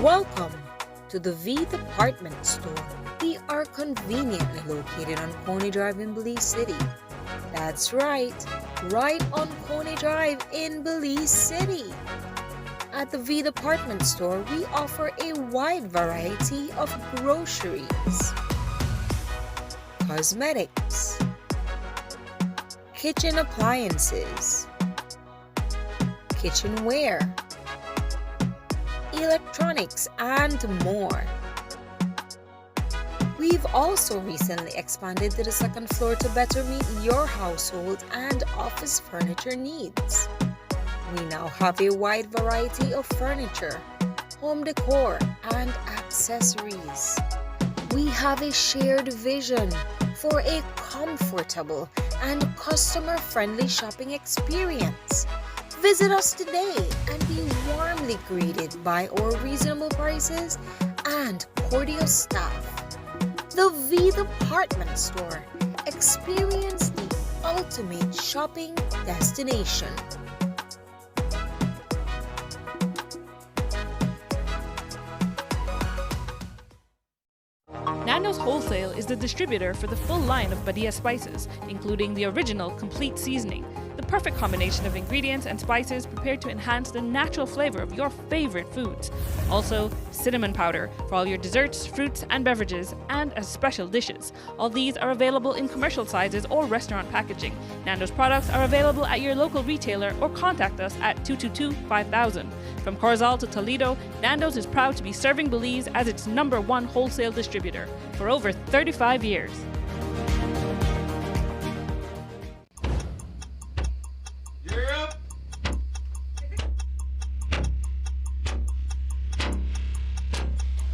Welcome to the V Department Store. We are conveniently located on Coney Drive in Belize City. That's right on Coney Drive in Belize City. At the V Department Store, we offer a wide variety of groceries, cosmetics, kitchen appliances, kitchenware, electronics, and more. We've also recently expanded to the second floor to better meet your household and office furniture needs. We now have a wide variety of furniture, home decor, and accessories. We have a shared vision for a comfortable and customer-friendly shopping experience. Visit us today and be warmly greeted by our reasonable prices and cordial staff. The V Department Store. Experience the ultimate shopping destination. Nando's Wholesale is the distributor for the full line of Badia spices, including the original complete seasoning, the perfect combination of ingredients and spices prepared to enhance the natural flavor of your favorite foods. Also, cinnamon powder for all your desserts, fruits, and beverages, and as special dishes. All these are available in commercial sizes or restaurant packaging. Nando's products are available at your local retailer or contact us at 222-5000. From Corozal to Toledo, Nando's is proud to be serving Belize as its #1 wholesale distributor for over 35 years.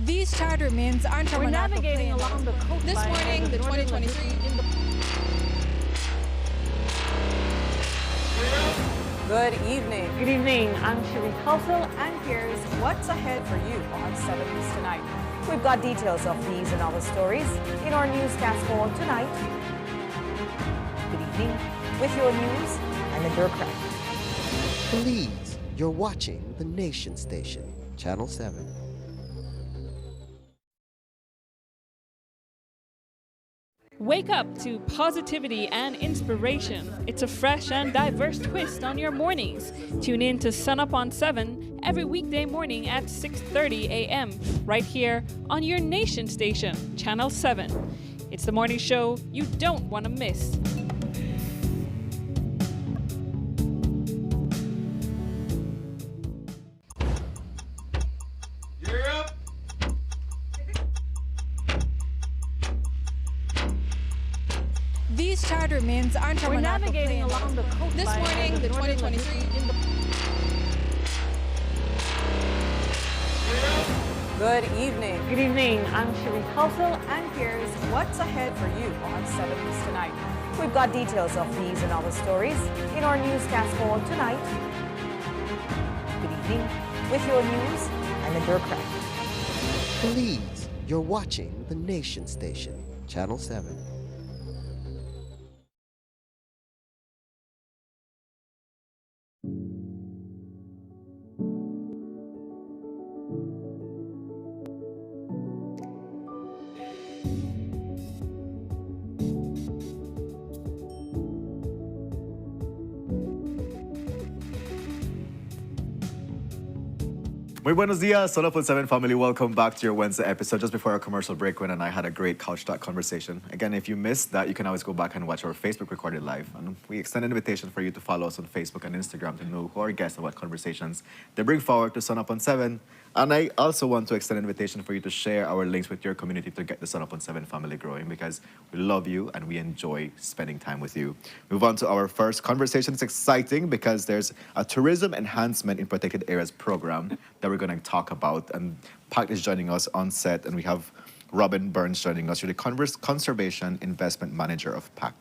These charter mints aren't from We're an navigating airplane. along the coastline. This morning, the 2023 Good evening. Good evening. I'm Shirley Kelso, And here's what's ahead for you on 7 News Tonight. We've got details of these and other stories in our newscast for tonight. Good evening. With your news, I'm in Durcraft. Belize, you're watching the Nation Station, Channel 7. Wake up to positivity and inspiration. It's a fresh and diverse twist on your mornings. Tune in to Sunup on 7 every weekday morning at 6:30 a.m. right here on your Nation Station, Channel 7. It's the morning show you don't want to miss. These charter mints aren't from We're an navigating airplane. along the coastline. This morning, the 2023 Good evening. Good evening. I'm Shirley Kelso. And here's what's ahead for you on 7 News Tonight. We've got details of these and other stories in our newscast for tonight. Good evening. With your news, I'm in Durcraft. Belize, you're watching the Nation Station, Channel 7. Muy buenos dias, Sunup on 7 family. Welcome back to your Wednesday episode. Just before our commercial break, Win and I had a great couch talk conversation. Again, if you missed that, you can always go back and watch our Facebook recorded live. And we extend an invitation for you to follow us on Facebook and Instagram to know who our guests and what conversations they bring forward to Sunup on 7. And I also want to extend an invitation for you to share our links with your community to get the Sunup on 7 family growing, because we love you and we enjoy spending time with you. Move on to our first conversation. It's exciting because there's a tourism enhancement in protected areas program that we're going to talk about. And Pact is joining us on set, and we have Robin Burns joining us. You're the Conservation Investment Manager of Pact.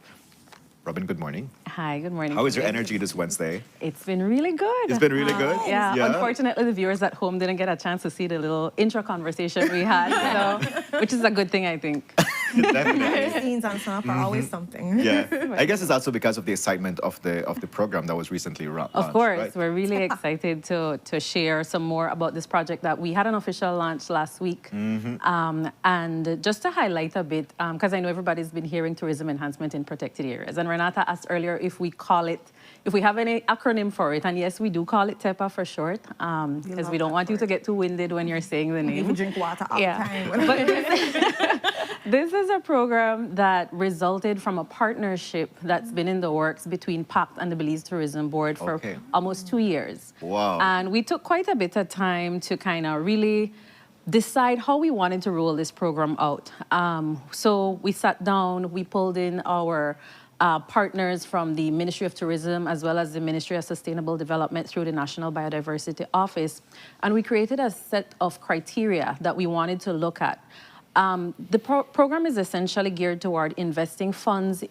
Robin, good morning. Hi, good morning. How is your energy this Wednesday? It's been really good. It's been really good? Yeah. Yeah. Unfortunately, the viewers at home didn't get a chance to see the little intro conversation we had, so, which is a good thing, I think. Definitely. Scenes on Sunup are always something. Yeah. I guess it's also because of the excitement of the program that was recently launched. Of course, right? we're really excited to share some more about this project that we had an official launch last week. And just to highlight a bit, because I know everybody's been hearing tourism enhancement in protected areas. And Renata asked earlier if we call it, if we have any acronym for it. And yes, we do call it TEPA for short, because we don't want you to get too winded when you're saying the name. You drink water all the time. But this is a program that resulted from a partnership that's been in the works between Pact and the Belize Tourism Board for almost 2 years. Wow. And we took quite a bit of time to kind of really decide how we wanted to roll this program out. So we sat down, we pulled in our partners from the Ministry of Tourism as well as the Ministry of Sustainable Development through the National Biodiversity Office. And we created a set of criteria that we wanted to look at. The program is essentially geared toward investing funds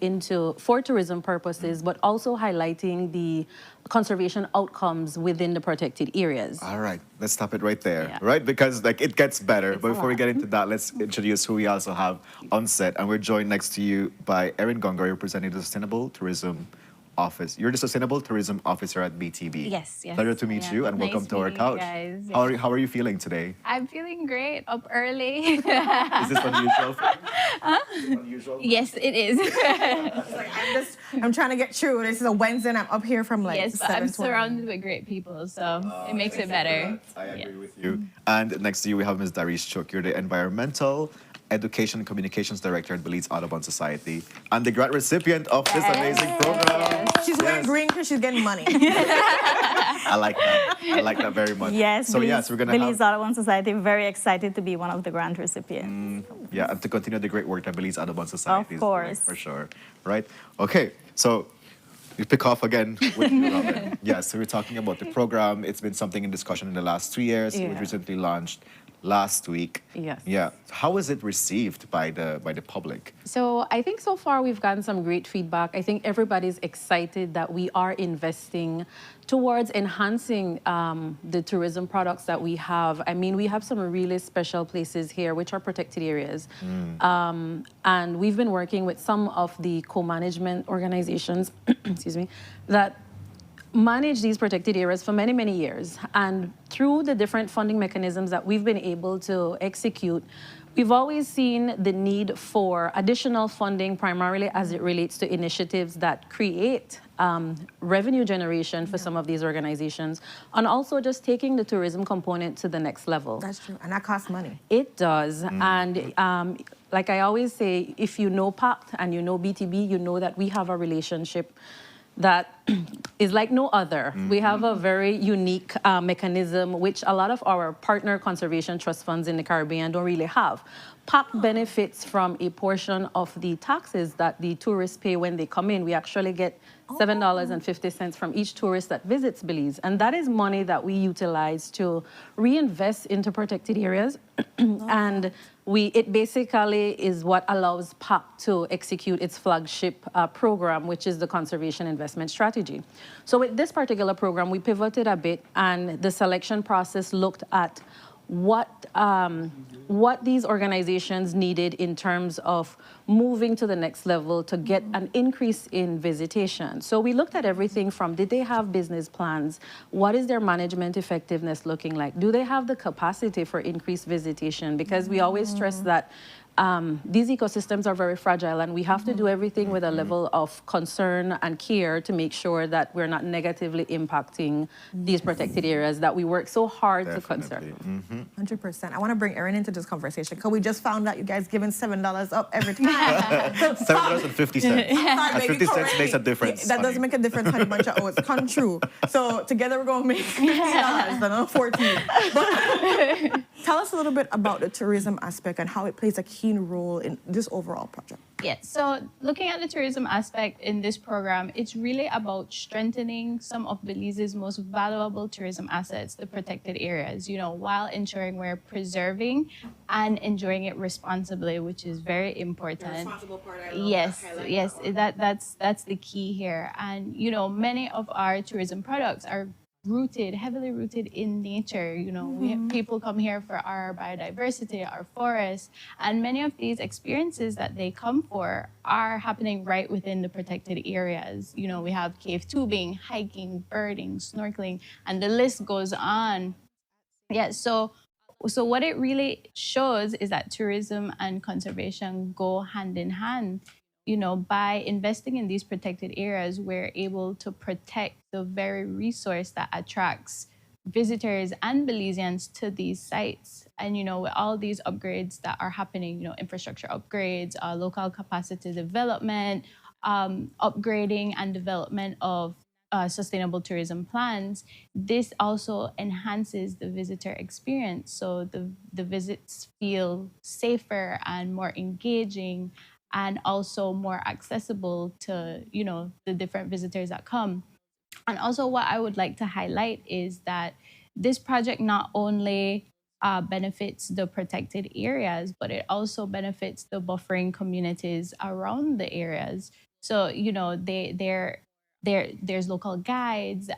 for tourism purposes, but also highlighting the conservation outcomes within the protected areas. All right, let's stop it right there, right? Because like it gets better. But before we get into that, let's introduce who we also have on set. And we're joined next to you by Erin Gongar, representing the Sustainable Tourism Office. You're the Sustainable Tourism Officer at BTB. Yes, yes. Pleasure to meet you and Nice welcome to our meeting you couch. guys. How are you feeling today? I'm feeling great. Up early. Is this unusual? Unusual? Yes, it is. I'm trying to get through. This is a Wednesday and I'm up here from like Yes, but I'm 7:20. surrounded with great people, so it makes it better. I agree with you. And next to you, we have Ms. Darish Chuk. You're the Environmental Education and Communications Director at Belize Audubon Society and the grant recipient of this amazing program. She's wearing green because she's getting money. I like that. I like that very much. Yes, So yes, we're going to Belize have... Audubon Society, very excited to be one of the grant recipients. Yeah, and to continue the great work that Belize Audubon Society is doing, course. for sure. Right? Okay, so we pick off again with you, Robin. Yes, so we're talking about the program. It's been something in discussion in the last 3 years. It was Yeah. recently launched last week. Yes. Yeah. How was it received by the public? So I think so far we've gotten some great feedback. I think everybody's excited that we are investing towards enhancing the tourism products that we have. I mean, we have some really special places here, which are protected areas. And we've been working with some of the co-management organizations, excuse me, that manage these protected areas for many, many years. And through the different funding mechanisms that we've been able to execute, we've always seen the need for additional funding, primarily as it relates to initiatives that create revenue generation for some of these organizations, and also just taking the tourism component to the next level. That's true, and that costs money. It does, and like I always say, if you know PACT and you know BTB, you know that we have a relationship that is like no other. We have a very unique mechanism, which a lot of our partner conservation trust funds in the Caribbean don't really have. PACT benefits from a portion of the taxes that the tourists pay when they come in. We actually get $7.50 from each tourist that visits Belize. And that is money that we utilize to reinvest into protected areas. And it basically is what allows PACT to execute its flagship program, which is the Conservation Investment Strategy. So with this particular program, we pivoted a bit, and the selection process looked at what these organizations needed in terms of moving to the next level to get an increase in visitation. So we looked at everything from, did they have business plans? What is their management effectiveness looking like? Do they have the capacity for increased visitation? Because we always stress that these ecosystems are very fragile, and we have to do everything with a level of concern and care to make sure that we're not negatively impacting these protected areas that we work so hard to conserve. 100%. I want to bring Erin into this conversation because we just found out you guys giving $7 up every time. $7.50. And 50 cents makes a difference. That doesn't make a difference, honey bunch of oats. Come true. So together we're going to make $50, not 14. But tell us a little bit about the tourism aspect and how it plays a key role in this overall project. Yes, so looking at the tourism aspect in this program, it's really about strengthening some of Belize's most valuable tourism assets, the protected areas, while ensuring we're preserving and enjoying it responsibly, which is very important. The responsible part, I love Yes, that's the key here. And, many of our tourism products are heavily rooted in nature. People come here for our biodiversity, our forests, and many of these experiences that they come for are happening right within the protected areas. We have cave tubing, hiking, birding, snorkeling, and the list goes on. Yeah, so what it really shows is that tourism and conservation go hand in hand. By investing in these protected areas, we're able to protect the very resource that attracts visitors and Belizeans to these sites. And, with all these upgrades that are happening, infrastructure upgrades, local capacity development, upgrading and development of sustainable tourism plans, this also enhances the visitor experience. So the visits feel safer and more engaging, and also more accessible to, the different visitors that come. And also what I would like to highlight is that this project not only benefits the protected areas, but it also benefits the buffering communities around the areas. So, there's local guides,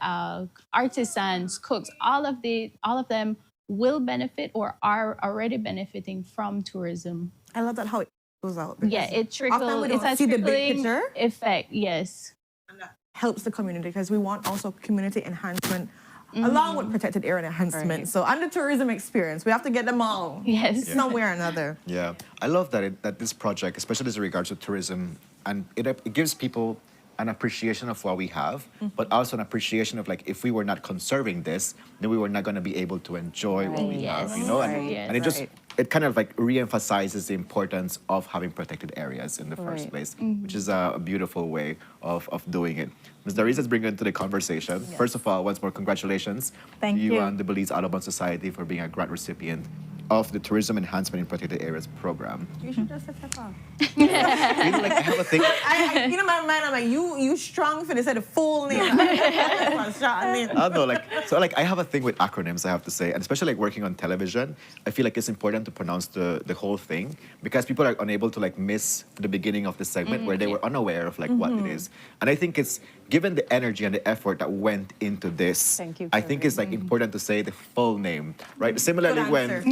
artisans, cooks, all of them will benefit or are already benefiting from tourism. I love that how it goes out. Yeah, it trickles. Often we don't it's a see the big trickling picture effect. Yes, and that helps the community because we want also community enhancement along with protected area enhancement. Right. So under tourism experience, we have to get them all. Yes, somewhere or another. Yeah, I love that this project, especially as regards to tourism, and it gives people an appreciation of what we have, but also an appreciation of if we were not conserving this, then we were not going to be able to enjoy what we have, and it just it kind of re-emphasizes the importance of having protected areas in the first place, which is a beautiful way of doing it. Ms. Darius, let's bring you into the conversation. First of all, once more, congratulations Thank to you you. and the Belize Audubon Society for being a grant recipient of the Tourism Enhancement in Protected Areas program. You should just step off. You know, like I have a thing. You know, my mind, I'm like, you strong for this, the full name. I don't know, like I have a thing with acronyms, I have to say, and especially like working on television, I feel like it's important to pronounce the whole thing because people are unable to like miss the beginning of the segment where they were unaware of like what it is. And I think it's given the energy and the effort that went into this. Thank you. I think it's like important to say the full name, right? Similarly, when so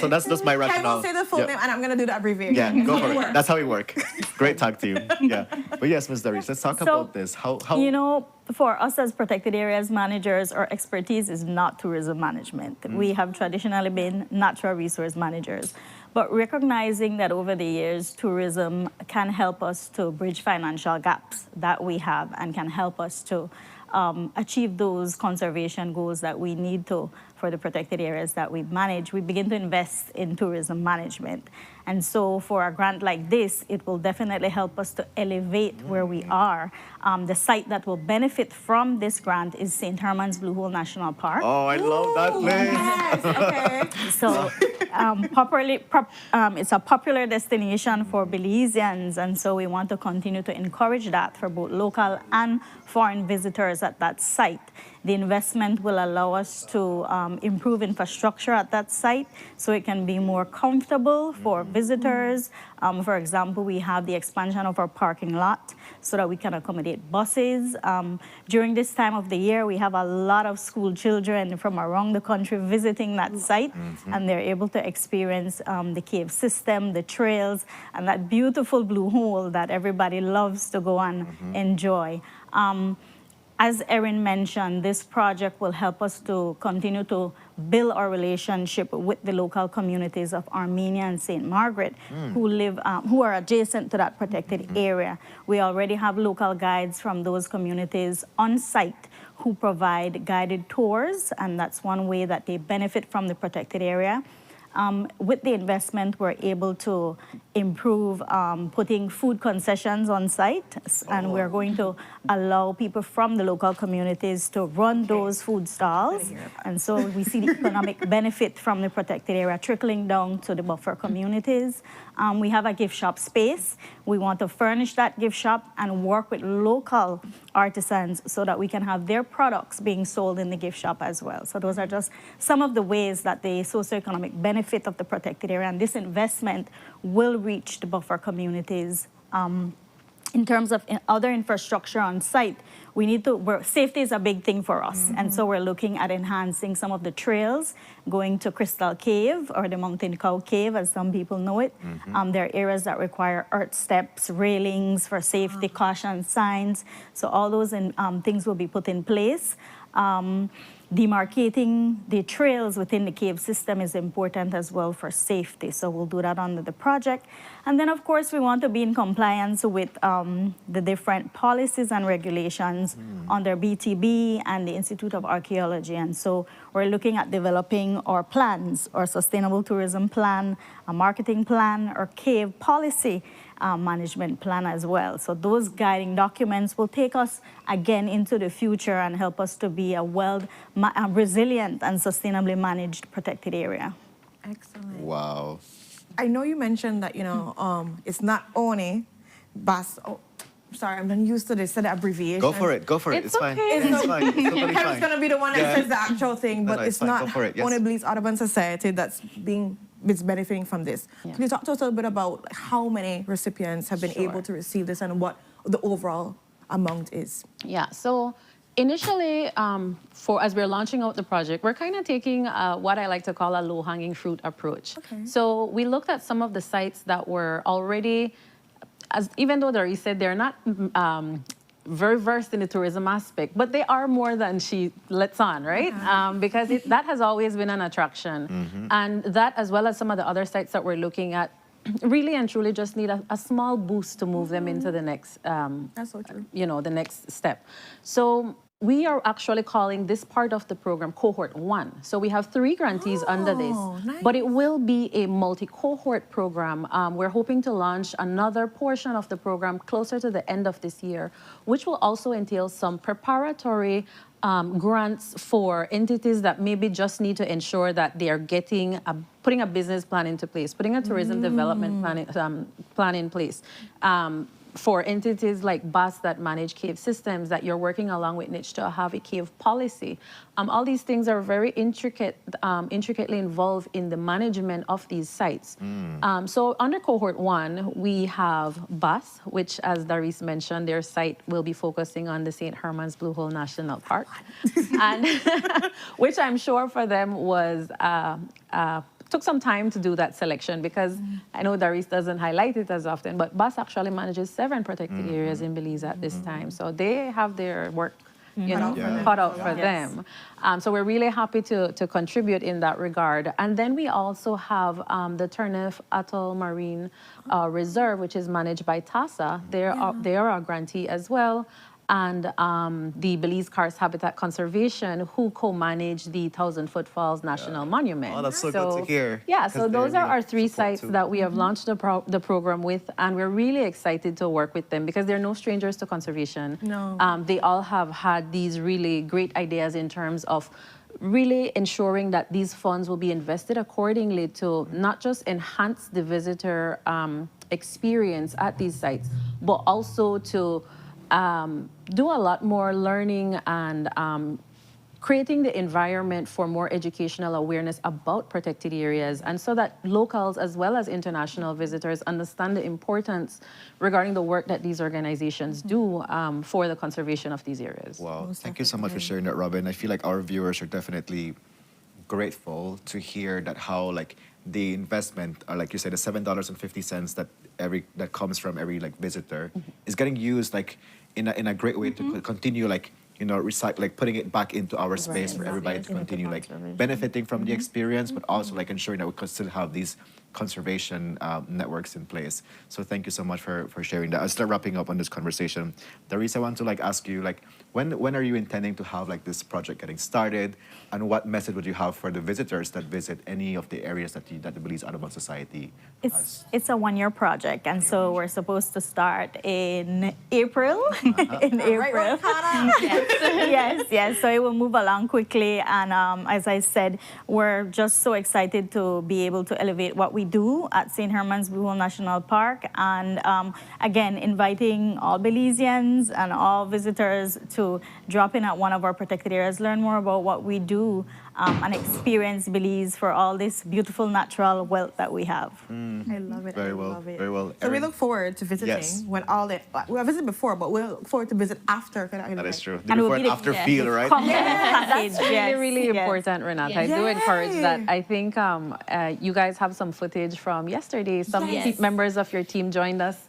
that's my I rationale. will say the full name, and I'm gonna do the abbreviation. Yeah, go for it. That's how we work. Great talk to you. Yeah, but yes, Ms. Darius, let's talk about this. How you know, for us as protected areas managers, our expertise is not tourism management. We have traditionally been natural resource managers. But recognizing that over the years, tourism can help us to bridge financial gaps that we have and can help us to achieve those conservation goals that we need to for the protected areas that we manage, we begin to invest in tourism management. And so for a grant like this, it will definitely help us to elevate where we are. The site that will benefit from this grant is St. Herman's Blue Hole National Park. Oh, I love that place. So it's a popular destination for Belizeans, and so we want to continue to encourage that for both local and foreign visitors at that site. The investment will allow us to improve infrastructure at that site so it can be more comfortable for visitors. For example, we have the expansion of our parking lot so that we can accommodate buses. During this time of the year, we have a lot of school children from around the country visiting that site, and they're able to experience the cave system, the trails, and that beautiful blue hole that everybody loves to go and enjoy. As Erin mentioned, this project will help us to continue to build our relationship with the local communities of Armenia and St. Margaret who are adjacent to that protected area. We already have local guides from those communities on site who provide guided tours, and that's one way that they benefit from the protected area. With the investment, we're able to improve putting food concessions on site, and we're going to allow people from the local communities to run those food stalls. And so we see the economic benefit from the protected area trickling down to the buffer communities. We have a gift shop space. We want to furnish that gift shop and work with local artisans so that we can have their products being sold in the gift shop as well. So those are just some of the ways that the socioeconomic benefit of the protected area and this investment will reach the buffer communities. In terms of other infrastructure on site, we need to, safety is a big thing for us. And so we're looking at enhancing some of the trails, going to Crystal Cave or the Mountain Cow Cave, as some people know it. There are areas that require earth steps, railings for safety, caution signs. So all those things will be put in place. Demarcating the trails within the cave system is important as well for safety. So we'll do that under the project. And then, of course, we want to be in compliance with the different policies and regulations under BTB and the Institute of Archaeology. And so we're looking at developing our plans, our sustainable tourism plan, a marketing plan, or cave policy management plan as well. So those guiding documents will take us again into the future and help us to be a resilient and sustainably managed protected area. Excellent. Wow. I know you mentioned that, you know, it's not only BAS. Oh, sorry, I'm not used to this, the abbreviation. Go for it, go for it. It's fine. It's fine. It's totally fine. It's going to be the one that says the actual thing, but it's not only Belize Audubon Society that's benefiting from this. Can you talk to us a little bit about how many recipients have been able to receive this and what the overall amount is? Yeah, so initially, as we're launching out the project, we're kind of taking what I like to call a low-hanging fruit approach. So we looked at some of the sites that were already, even though Doris said they're not very versed in the tourism aspect, but they are more than she lets on, right? Because that has always been an attraction. And that, as well as some of the other sites that we're looking at, really and truly just need a small boost to move them into the next, That's so true. you know, the next step. So we are actually calling this part of the program Cohort 1. So we have 3 grantees under this, nice. but it will be a multi-cohort program. We're hoping to launch another portion of the program closer to the end of this year, which will also entail some preparatory grants for entities that maybe just need to ensure that they are putting a business plan into place, putting a tourism development plan in place. For entities like BUS that manage cave systems, that you're working along with Niche to have a cave policy. All these things are very intricately involved in the management of these sites. So under Cohort 1, we have BUS, which, as Darius mentioned, their site will be focusing on the St. Herman's Blue Hole National Park, and which I'm sure for them was took some time to do that selection, because I know Darius doesn't highlight it as often, but BUS actually manages 7 protected areas in Belize at this time. So they have their work cut out for them. So we're really happy to contribute in that regard. And then we also have the Turnef Atoll Marine Reserve, which is managed by TASA. They are our grantee as well. And the Belize Karst Habitat Conservation, who co-manage the 1,000 Foot Falls National Monument. Oh, that's so good to hear. Yeah, so those are our 3 sites that we have launched the program with, and we're really excited to work with them because they're no strangers to conservation. No. They all have had these really great ideas in terms of really ensuring that these funds will be invested accordingly to not just enhance the visitor experience at these sites, but also to do a lot more learning and creating the environment for more educational awareness about protected areas, and so that locals as well as international visitors understand the importance regarding the work that these organizations do for the conservation of these areas. Wow, thank you so much for sharing that, Robin. I feel like our viewers are definitely grateful to hear that how the investment, or like you said, the $7.50 that comes from every visitor is getting used in a great way to continue recycle, putting it back into our space for everybody to continue benefiting from the experience, but also ensuring that we can still have these conservation networks in place. So thank you so much for sharing that. I'll start wrapping up on this conversation. Darius, I want to ask you when are you intending to have this project getting started, and what message would you have for the visitors that visit any of the areas that the Belize Audubon Society has? It's a 1-year project, and so we're supposed to start in April. In April. Yes. So it will move along quickly, and as I said, we're just so excited to be able to elevate what we do at St. Herman's Blue Hole National Park, and again, inviting all Belizeans and all visitors to drop in at one of our protected areas, learn more about what we do, and experience Belize for all this beautiful natural wealth that we have. I love it. Very well. Very well. So we look forward to visiting when we have visited before, but we'll look forward to visit after. That is true. And Before and after feel, right? That's really important, Renata. I do encourage that. I think you guys have some footage from yesterday. Some members of your team joined us.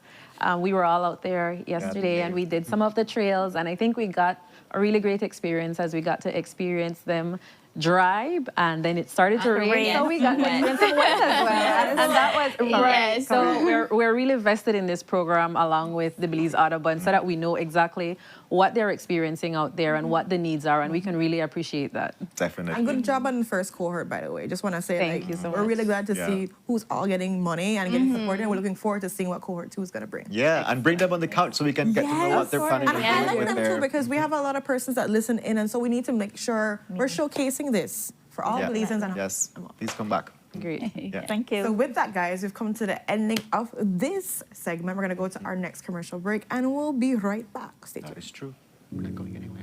We were all out there yesterday, and we did some of the trails, and I think we got a really great experience as we got to experience them dry, and then it started to rain, so we got to experience it wet as well. And that was right. So we're really vested in this program along with the Belize Audubon, so that we know exactly what they're experiencing out there and what the needs are, and we can really appreciate that. Definitely. And good job on the first cohort, by the way. Just want to say, thank you so much. We're really glad to see who's all getting money and getting supported, and we're looking forward to seeing what cohort 2 is going to bring. Yeah, and bring them on the couch so we can get to know what they're planning to do highlight them there. too, because we have a lot of persons that listen in, and so we need to make sure we're showcasing this for all Belizeans. Yes, please come back. Great. Thank you. So with that, guys, we've come to the ending of this segment. We're going to go to our next commercial break, and we'll be right back. Stay tuned. That is true. We're not going anywhere.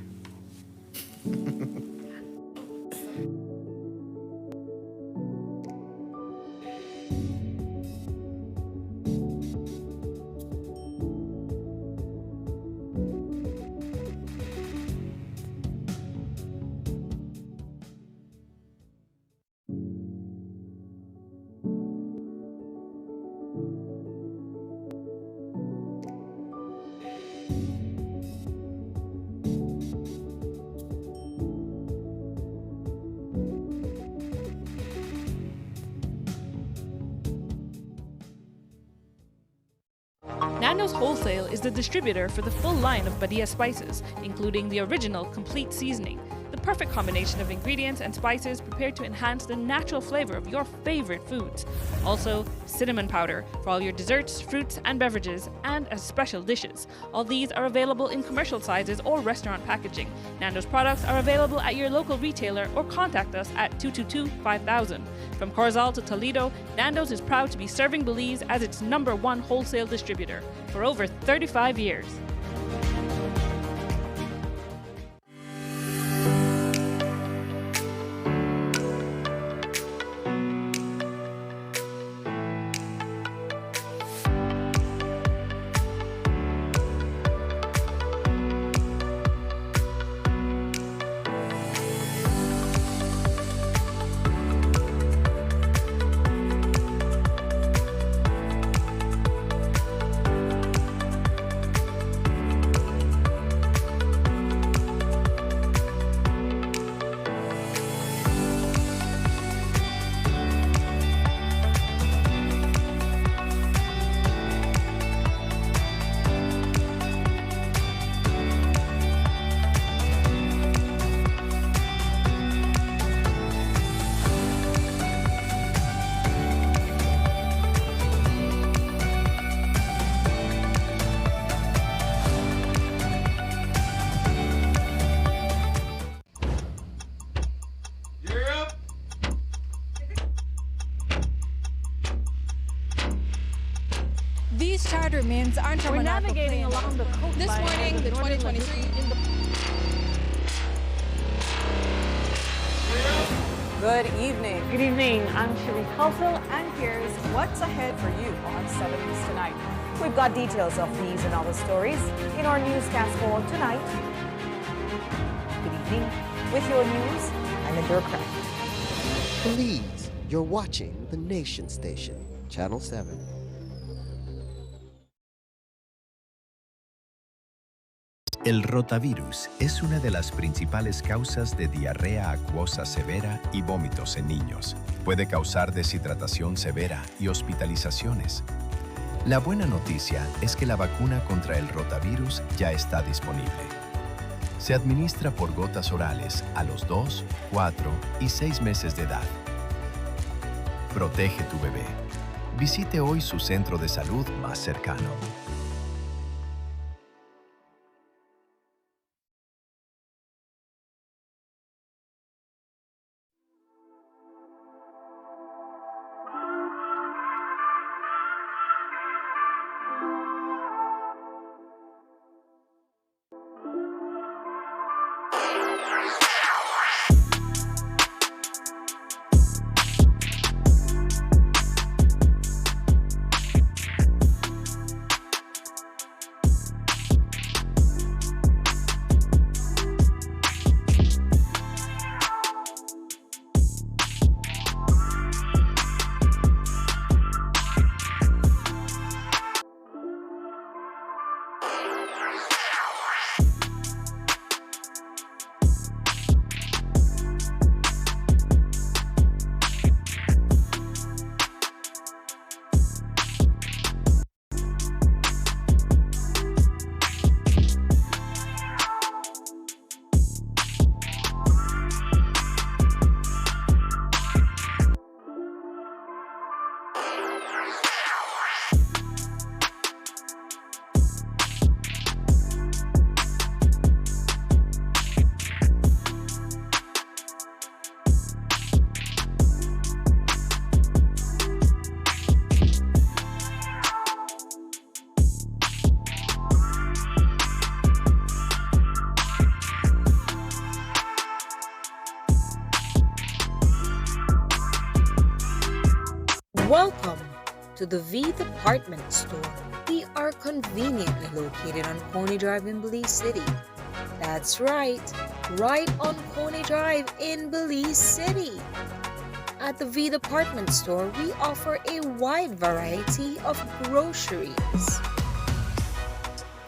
Nando's Wholesale is the distributor for the full line of Badia spices, including the original complete seasoning, the perfect combination of ingredients and spices prepared to enhance the natural flavor of your favorite foods. Also, cinnamon powder for all your desserts, fruits, and beverages, and as special dishes. All these are available in commercial sizes or restaurant packaging. Nando's products are available at your local retailer or contact us at 222-5000. From Corozal to Toledo, Nando's is proud to be serving Belize as its #1 wholesale distributor for over 35 years. These charter means aren't We're navigating along the coastline. This morning, the 2023. Good evening. Good evening. I'm Sherry Kelso, and here's what's ahead for you on 7 News tonight. We've got details of these and other stories in our newscast for tonight. Good evening. With your news, I'm Indra Craft. Belize, you're watching the Nation Station, Channel 7. El rotavirus es una de las principales causas de diarrea acuosa severa y vómitos en niños. Puede causar deshidratación severa y hospitalizaciones. La buena noticia es que la vacuna contra el rotavirus ya está disponible. Se administra por gotas orales a los 2, 4 y 6 meses de edad. Protege tu bebé. Visite hoy su centro de salud más cercano. Welcome to the V Department Store. We are conveniently located on Coney Drive in Belize City. That's right on Coney Drive in Belize City. At the V Department Store, we offer a wide variety of groceries,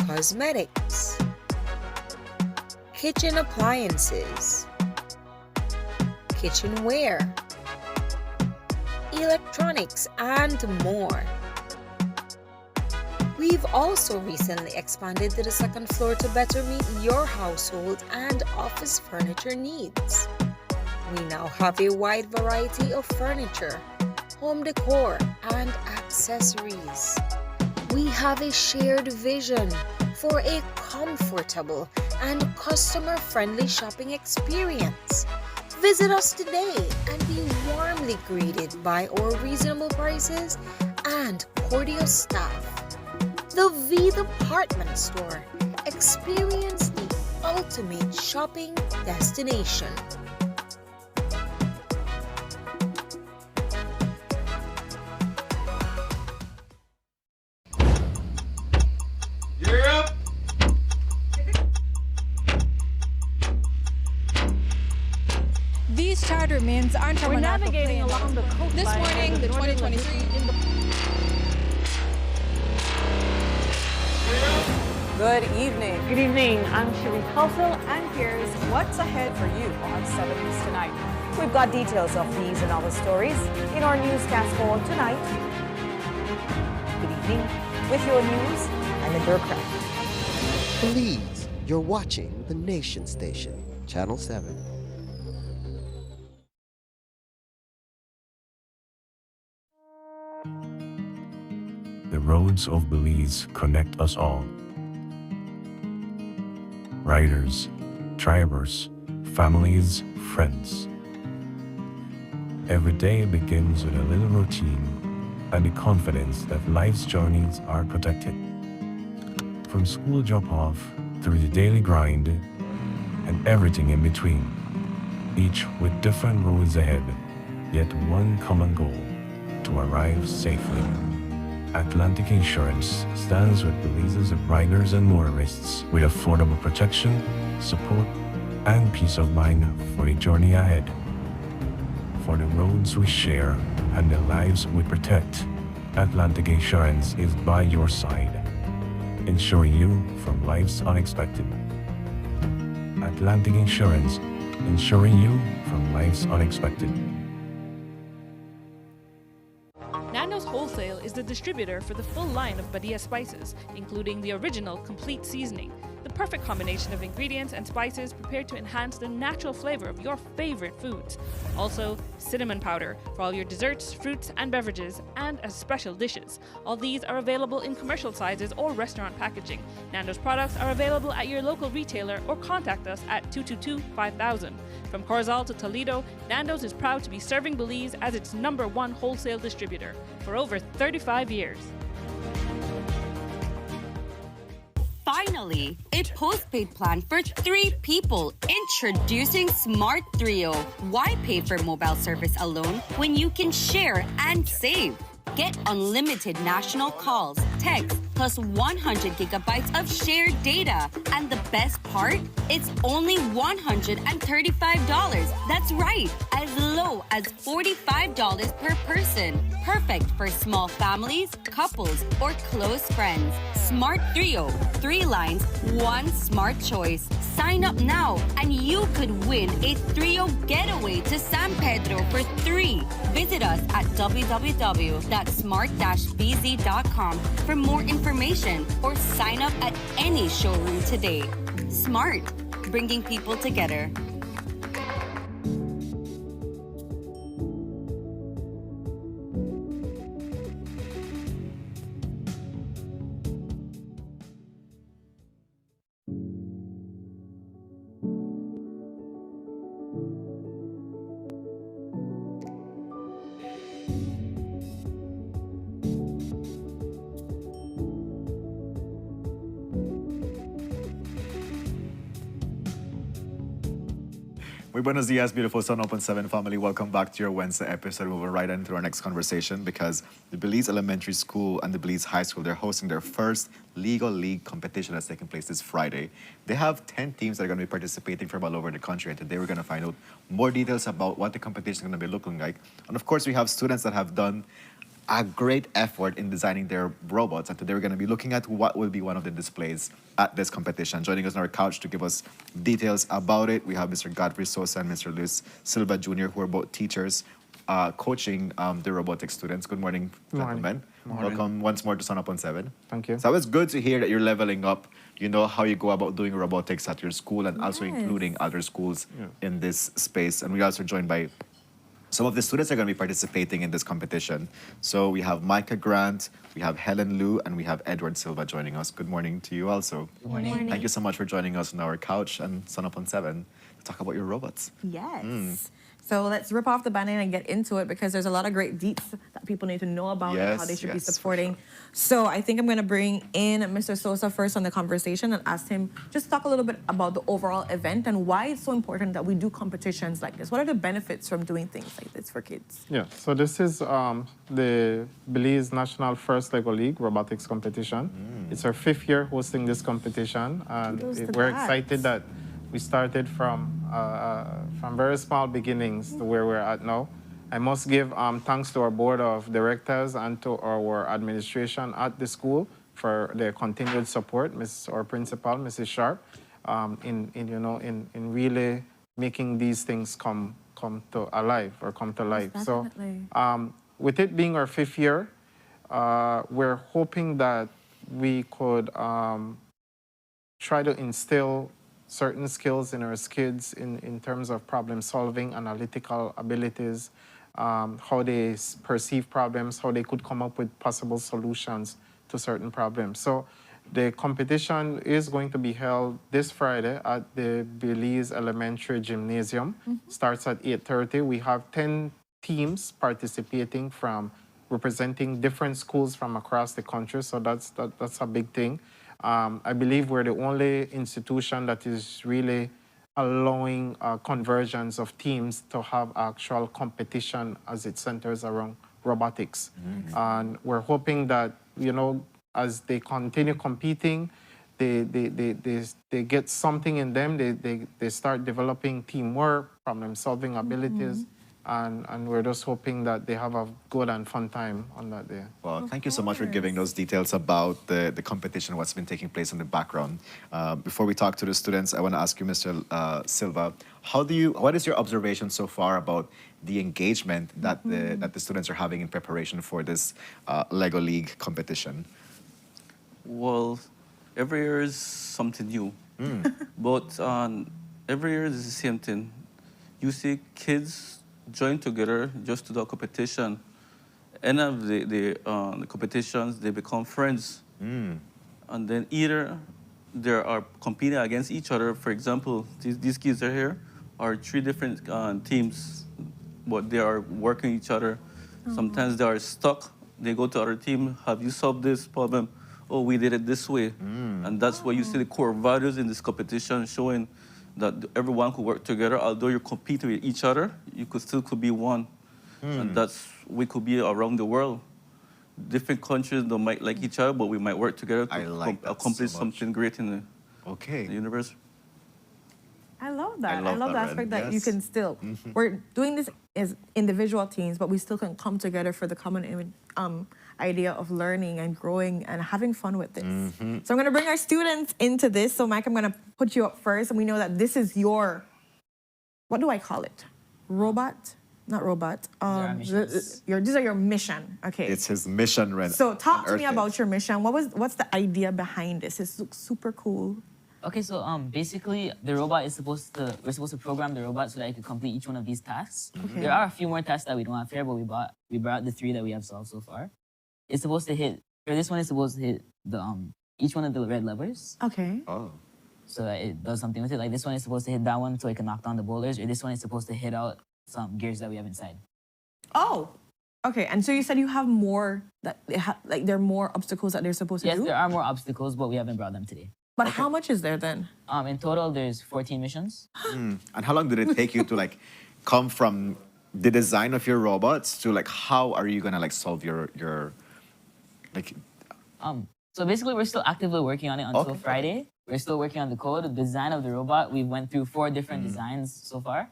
cosmetics, kitchen appliances, kitchenware, electronics, and more. We've also recently expanded to the second floor to better meet your household and office furniture needs. We now have a wide variety of furniture, home decor, and accessories. We have a shared vision for a comfortable and customer-friendly shopping experience. Visit us today and be warmly greeted by our reasonable prices and cordial staff. The V Department Store. Experience the ultimate shopping destination. You're up. These charter means aren't from We're an navigating airplane. along the coast This morning, the 2023 Good evening. Good evening. I'm Sheree Kelso, and here's what's ahead for you on 7 News Tonight. We've got details of these and other stories in our newscast for tonight. Good evening. With your news, I'm Indra Craft. Belize, you're watching the Nation Station, Channel 7. The roads of Belize connect us all. Riders, drivers, families, friends. Every day begins with a little routine and the confidence that life's journeys are protected. From school drop-off through the daily grind and everything in between, each with different roads ahead, yet one common goal: to arrive safely. Atlantic Insurance stands with Belize's riders and motorists with affordable protection, support, and peace of mind for the journey ahead. For the roads we share and the lives we protect, Atlantic Insurance is by your side, insuring you from life's unexpected. Atlantic Insurance, insuring you from life's unexpected. Nando's Wholesale is the distributor for the full line of Badia spices, including the original complete seasoning, the perfect combination of ingredients and spices prepared to enhance the natural flavor of your favorite foods. Also, cinnamon powder for all your desserts, fruits, and beverages, and as special dishes. All these are available in commercial sizes or restaurant packaging. Nando's products are available at your local retailer or contact us at 222-5000. From Corozal to Toledo, Nando's is proud to be serving Belize as its #1 wholesale distributor for over 35 years. Finally, a postpaid plan for 3 people. Introducing Smart Trio. Why pay for mobile service alone when you can share and save? Get unlimited national calls, texts, plus 100 gigabytes of shared data. And the best part? It's only $135. That's right, as low as $45 per person. Perfect for small families, couples, or close friends. Smart Trio, 3 lines, 1 smart choice. Sign up now and you could win a Trio getaway to San Pedro for 3. Visit us at www.smart-bz.com for more information or sign up at any showroom today. Smart, bringing people together. Muy buenos dias, beautiful Sunup and 7 family. Welcome back to your Wednesday episode. We'll go right into our next conversation because the Belize Elementary School and the Belize High School, they're hosting their first legal league competition that's taking place this Friday. They have 10 teams that are going to be participating from all over the country, and today we're going to find out more details about what the competition is going to be looking like. And of course, we have students that have done a great effort in designing their robots, and today we're going to be looking at what will be one of the displays at this competition. Joining us on our couch to give us details about it, we have Mr. Godfrey Sosa and Mr. Luis Silva Jr., who are both teachers coaching the robotics students. Good morning, gentlemen. Welcome once more to Sunup on 7. Thank you. So it's good to hear that you're leveling up. You know how you go about doing robotics at your school and also including other schools in this space. And we also joined by some of the students are going to be participating in this competition. So we have Micah Grant, we have Helen Liu, and we have Edward Silva joining us. Good morning to you also. Good morning. Thank you so much for joining us on our couch and Sunup on 7 to talk about your robots. Yes. So let's rip off the band-aid and get into it because there's a lot of great deets that people need to know about and how they should be supporting. So I think I'm going to bring in Mr. Sosa first on the conversation and ask him just talk a little bit about the overall event and why it's so important that we do competitions like this. What are the benefits from doing things like this for kids? Yeah, so this is the Belize National First Lego League Robotics Competition. It's our 5th year hosting this competition, and we're excited that we started from very small beginnings to where we're at now. I must give thanks to our board of directors and to our administration at the school for their continued support, our principal, Mrs. Sharp, in really making these things come to life. So with it being our 5th year, we're hoping that we could try to instill certain skills in our kids in terms of problem solving, analytical abilities, how they perceive problems, how they could come up with possible solutions to certain problems. So the competition is going to be held this Friday at the Belize Elementary Gymnasium. Starts at 8:30. We have 10 teams participating from representing different schools from across the country, so that's a big thing. I believe we're the only institution that is really allowing convergence of teams to have actual competition as it centers around robotics. And we're hoping that, as they continue competing, they get something in them, they start developing teamwork, problem-solving abilities, and we're just hoping that they have a good and fun time on that day. Well, thank you so much for giving those details about the competition, what's been taking place in the background. Before we talk to the students, I want to ask you, Mr. Silva, what is your observation so far about the engagement that the students are having in preparation for this Lego League competition? Well, every year is something new, but every year is the same thing. You see kids join together just to do a competition. End of the competitions, they become friends. And then either they are competing against each other. For example, these kids are here are 3 different teams, but they are working each other. Sometimes they are stuck. They go to other team. Have you solved this problem? Oh, we did it this way. And that's where you see the core values in this competition, showing that everyone could work together. Although you're competing with each other, you could be one. And we could be around the world. Different countries don't might like each other, but we might work together to accomplish something great in the universe. I love that. I love the aspect that you can still, we're doing this as individual teams, but we still can come together for the common idea of learning and growing and having fun with this. So I'm going to bring our students into this. So Mike, I'm going to put you up first. And we know that this is your, what do I call it? Robot? Not robot. These are your mission. Okay. It's his mission, Ren. So talk to me about your mission. What's the idea behind this? It looks super cool. Okay, so basically the robot is we're supposed to program the robot so that it can complete each one of these tasks. Okay. There are a few more tasks that we don't have here, but we brought the 3 that we have solved so far. It's supposed to hit, for this one, it's supposed to hit the each one of the red levers. Okay. Oh. So that it does something with it. Like this one is supposed to hit that one so it can knock down the boulders, or this one is supposed to hit out some gears that we have inside. Oh. Okay, and so you said you have more that there are more obstacles that they're supposed to do? Yes, there are more obstacles, but we haven't brought them today. But how much is there then? In total, there's 14 missions. And how long did it take you to come from the design of your robots to how are you gonna solve your So basically, we're still actively working on it until Friday. We're still working on the code, the design of the robot. We went through 4 different designs so far.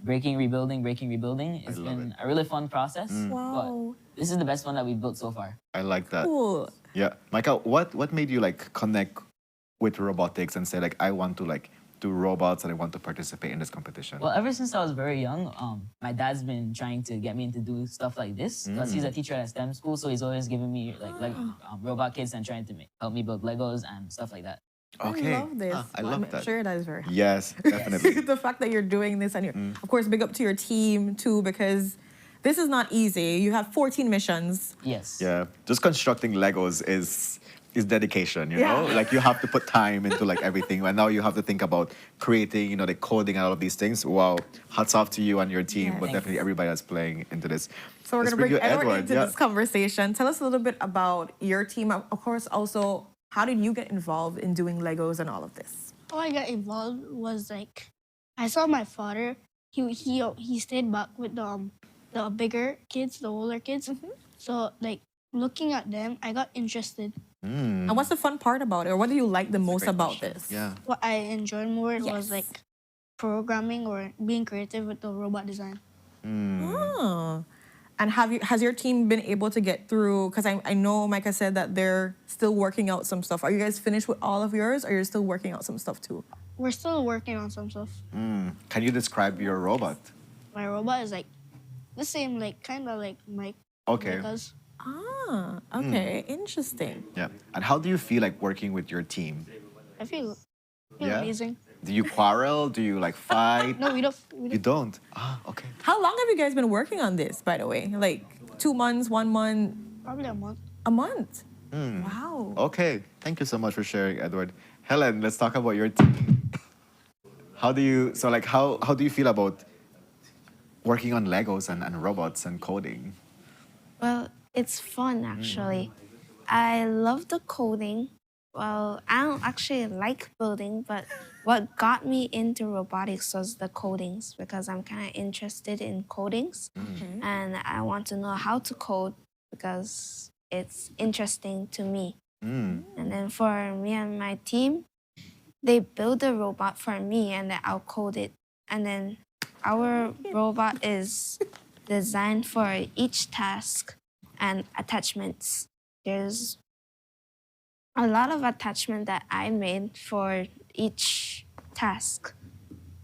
Breaking, rebuilding, breaking, rebuilding. It's been a really fun process. Wow. But this is the best one that we've built so far. I like that. Cool. Yeah. Micah, what made you connect with robotics and say I want to do robots and they want to participate in this competition? Well, ever since I was very young, my dad's been trying to get me into do stuff like this because he's a teacher at a STEM school, so he's always giving me like robot kits and trying to help me build Legos and stuff like that. Okay. I love this. I love that. I'm sure that is very helpful. Yes, definitely. The fact that you're doing this and you're, of course, big up to your team too, because this is not easy. You have 14 missions. Yes. Yeah, just constructing Legos is dedication, you know? Like you have to put time into like everything, and now you have to think about creating, the coding and all of these things. Wow, hats off to you and your team, but definitely everybody that's playing into this. So we're going to bring Edward into this conversation. Tell us a little bit about your team. Of course, also, how did you get involved in doing Legos and all of this? How I got involved was like, I saw my father. He stayed back with the bigger kids, the older kids. So like looking at them, I got interested. And what's the fun part about it, or what do you like the most about this? Yeah. What I enjoyed more was like programming or being creative with the robot design. Oh. And has your team been able to get through, because I know Micah said that they're still working out some stuff. Are you guys finished with all of yours, or you're still working out some stuff too? We're still working on some stuff. Can you describe your robot? My robot is like the same, like kind of like Mike. Okay. Okay, interesting. Yeah. And how do you feel like working with your team? I feel amazing. Do you quarrel? Do you like fight? No, we don't. You don't? Ah, okay. How long have you guys been working on this, by the way? Like 2 months, 1 month? Probably a month. A month? Wow. Okay. Thank you so much for sharing, Edward. Helen, let's talk about your team. How do you feel about working on Legos and robots and coding? Well, it's fun actually. I love the coding. Well, I don't actually like building, but what got me into robotics was the codings, because I'm kind of interested in codings and I want to know how to code because it's interesting to me. And then for me and my team, they build a robot for me and I'll code it. And then our robot is designed for each task and attachments. There's a lot of attachment that I made for each task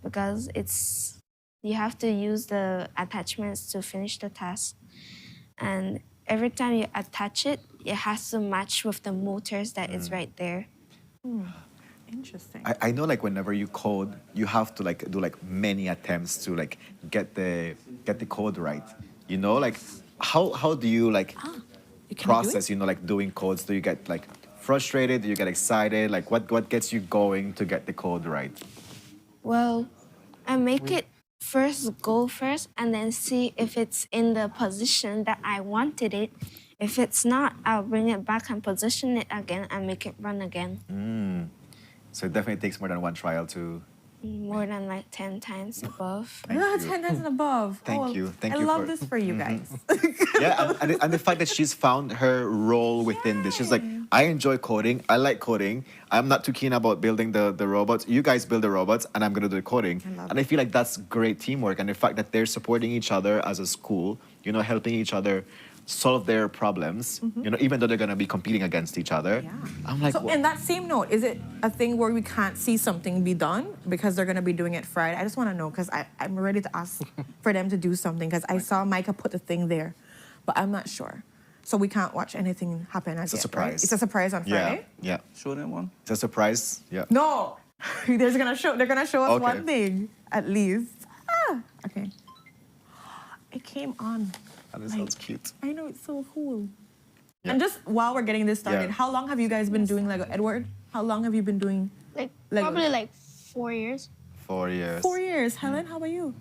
because you have to use the attachments to finish the task. And every time you attach it, it has to match with the motors that is right there. Interesting. I know like whenever you code, you have to like do like many attempts to like get the code right. You know, like how do you like process, like doing codes? Do you get like frustrated? Do you get excited? Like what gets you going to get the code right? Well, I make it go first and then see if it's in the position that I wanted it. If it's not, I'll bring it back and position it again and make it run again. So it definitely takes more than one trial to... More than like 10 times above. 10 times and above. Thank you. Thank I you. love this for you guys. Yeah, and the fact that she's found her role within this. She's like, I enjoy coding. I like coding. I'm not too keen about building the robots. You guys build the robots, and I'm going to do the coding. I feel like that's great teamwork. And the fact that they're supporting each other as a school, helping each other solve their problems, even though they're going to be competing against each other. I'm like, so in that same note, is it a thing where we can't see something be done because they're going to be doing it Friday? I just want to know because I'm ready to ask for them to do something because I saw Micah put the thing there, but I'm not sure. So we can't watch anything happen as It's a surprise. Right? It's a surprise on Friday? Yeah. Show them one. It's a surprise. Yeah. No, they're gonna show us one thing at least. Okay. It came on. That sounds cute. I know, it's so cool. Yeah. And just while we're getting this started, how long have you guys been doing Lego? Edward, how long have you been doing Lego? Probably like 4 years. 4 years. 4 years. Helen, how about you?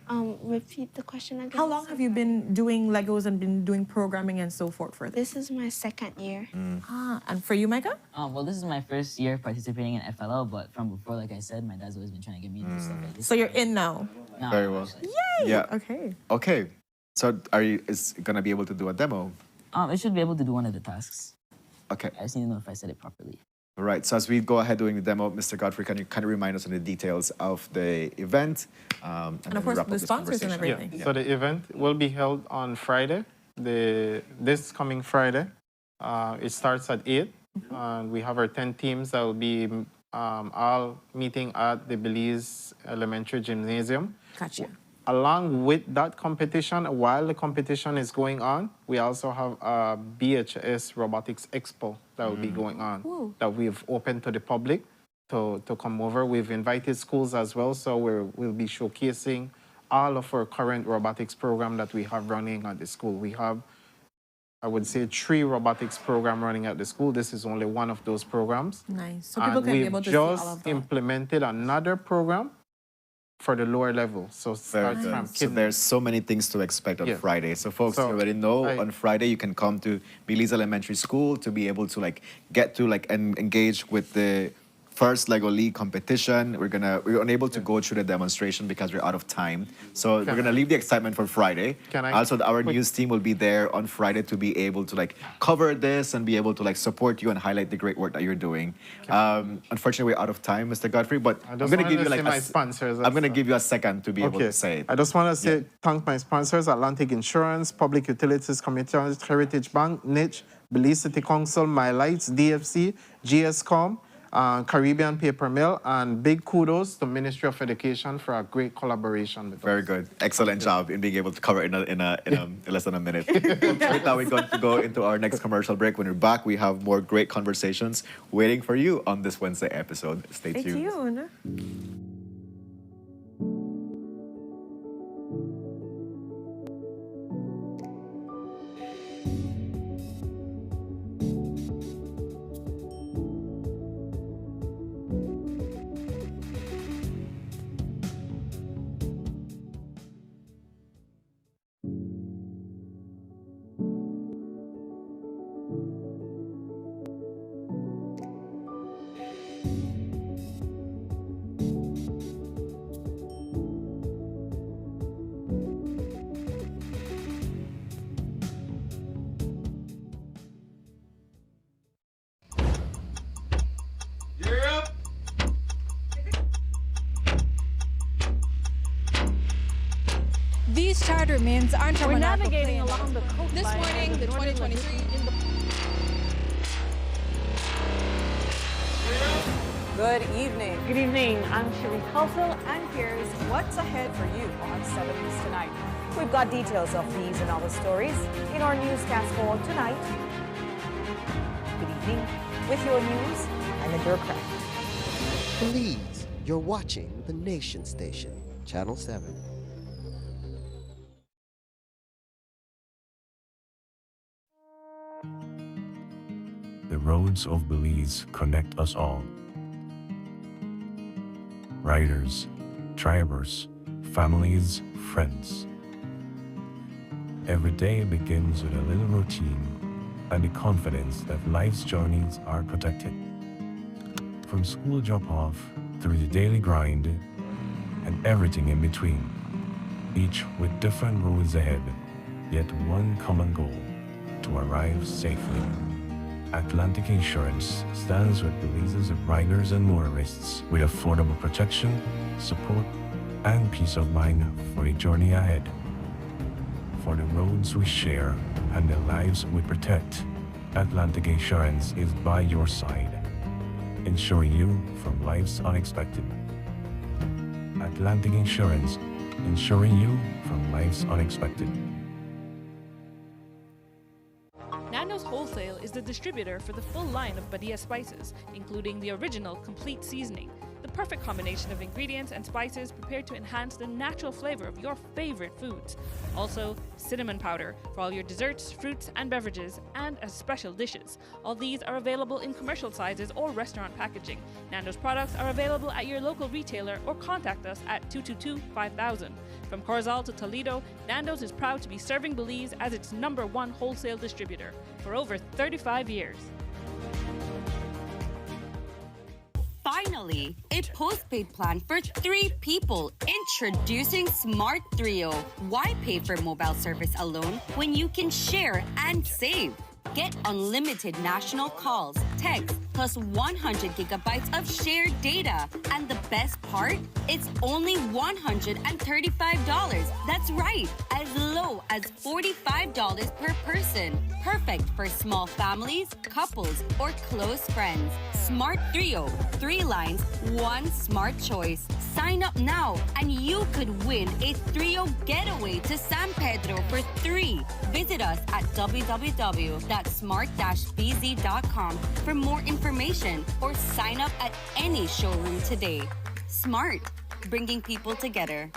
Repeat the question again. How long have you been doing Legos and been doing programming and so forth for this? This is my 2nd year. And for you, Micah? Well, this is my first year participating in FLL, but from before, like I said, my dad's always been trying to get me into stuff like this. So you're in now? No, very well. Yay! Yeah. Okay. So is it gonna be able to do a demo? It should be able to do one of the tasks. Okay. I just need to know if I said it properly. All right. So as we go ahead doing the demo, Mr. Godfrey, can you kind of remind us on the details of the event? And of course, the sponsors and everything. Yeah. So the event will be held on Friday, this coming Friday. It starts at 8. And we have our 10 teams that will be all meeting at the Belize Elementary Gymnasium. Gotcha. Along with that competition, while the competition is going on, we also have a BHS Robotics Expo that will be going on, that we've opened to the public to come over. We've invited schools as well, so we'll be showcasing all of our current robotics program that we have running at the school. We have, I would say, 3 robotics program running at the school. This is only one of those programs. Nice. So people can be able to see all of just that. implemented another program for the lower level. So Very good. So there's so many things to expect on Friday. So folks, you already know on Friday you can come to Belize Elementary School to be able to get to engage with the first Lego League competition. We're unable to go through the demonstration because we're out of time. So we're gonna leave the excitement for Friday. Also, our news team will be there on Friday to be able to cover this and be able to support you and highlight the great work that you're doing. Unfortunately, we're out of time, Mr. Godfrey, but I'm gonna give you my sponsors. I'm gonna give you a second to be able to say it. I just want to say thank my sponsors: Atlantic Insurance, Public Utilities Community Heritage Bank, Niche, Belize City Council, My Lights, DFC, GSCOM, Caribbean Paper Mill, and big kudos to Ministry of Education for a great collaboration with us. Very good. Excellent job in being able to cover it in less than a minute. Right now, we're going to go into our next commercial break. When we're back, we have more great conversations waiting for you on this Wednesday episode. Stay tuned. These charter mints aren't We're navigating along the coastline. This morning, the 2023 in the... Good evening. Good evening. I'm Sheree Culsel, and here's what's ahead for you on 7 News Tonight. We've got details of these and other stories in our newscast for tonight. Good evening. With your news, I'm Indira Craft. Belize, you're watching the Nation Station, Channel 7. The roads of Belize connect us all. Riders, drivers, families, friends. Every day begins with a little routine and the confidence that life's journeys are protected. From school drop-off through the daily grind and everything in between, each with different roads ahead, yet one common goal: to arrive safely. Atlantic Insurance stands with Belize's riders and motorists with affordable protection, support, and peace of mind for the journey ahead. For the roads we share and the lives we protect, Atlantic Insurance is by your side, insuring you from life's unexpected. Atlantic Insurance, insuring you from life's unexpected. Nando's Wholesale is the distributor for the full line of Badia spices, including the original complete seasoning, the perfect combination of ingredients and spices prepared to enhance the natural flavor of your favorite foods. Also, cinnamon powder for all your desserts, fruits, and beverages, and as special dishes. All these are available in commercial sizes or restaurant packaging. Nando's products are available at your local retailer or contact us at 222-5000. From Corzal to Toledo, Nando's is proud to be serving Belize as its #1 wholesale distributor for over 35 years. Finally, a postpaid plan for 3 people. Introducing Smart Trio. Why pay for mobile service alone when you can share and save? Get unlimited national calls, texts, plus 100 gigabytes of shared data. And the best part? It's only $135. That's right, as low as $45 per person. Perfect for small families, couples, or close friends. Smart Trio, 3 lines, 1 smart choice. Sign up now and you could win a Trio getaway to San Pedro for 3. Visit us at www.smart-bz.com for more information or sign up at any showroom today. Smart, bringing people together.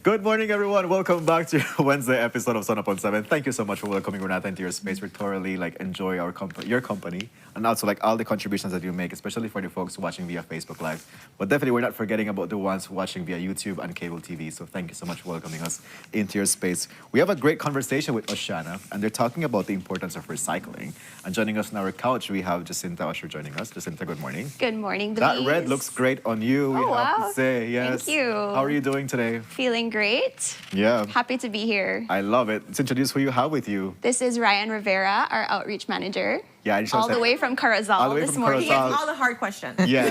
Good morning, everyone. Welcome back to Wednesday episode of Sunup on 7. Thank you so much for welcoming Renata into your space. We thoroughly enjoy your company, and also all the contributions that you make, especially for the folks watching via Facebook Live. But definitely, we're not forgetting about the ones watching via YouTube and cable TV. So thank you so much for welcoming us into your space. We have a great conversation with Oshana, and they're talking about the importance of recycling. And joining us on our couch, we have Jacinta Usher joining us. Jacinta, good morning. Good morning, Belize. That red looks great on you. We have to say, yes. Thank you. How are you doing today? Feeling great. Yeah. Happy to be here. I love it. Let's introduce who you have with you. This is Ryan Rivera, our outreach manager. Yeah, all the way from Carazal this morning. He gets all the hard questions. Yeah.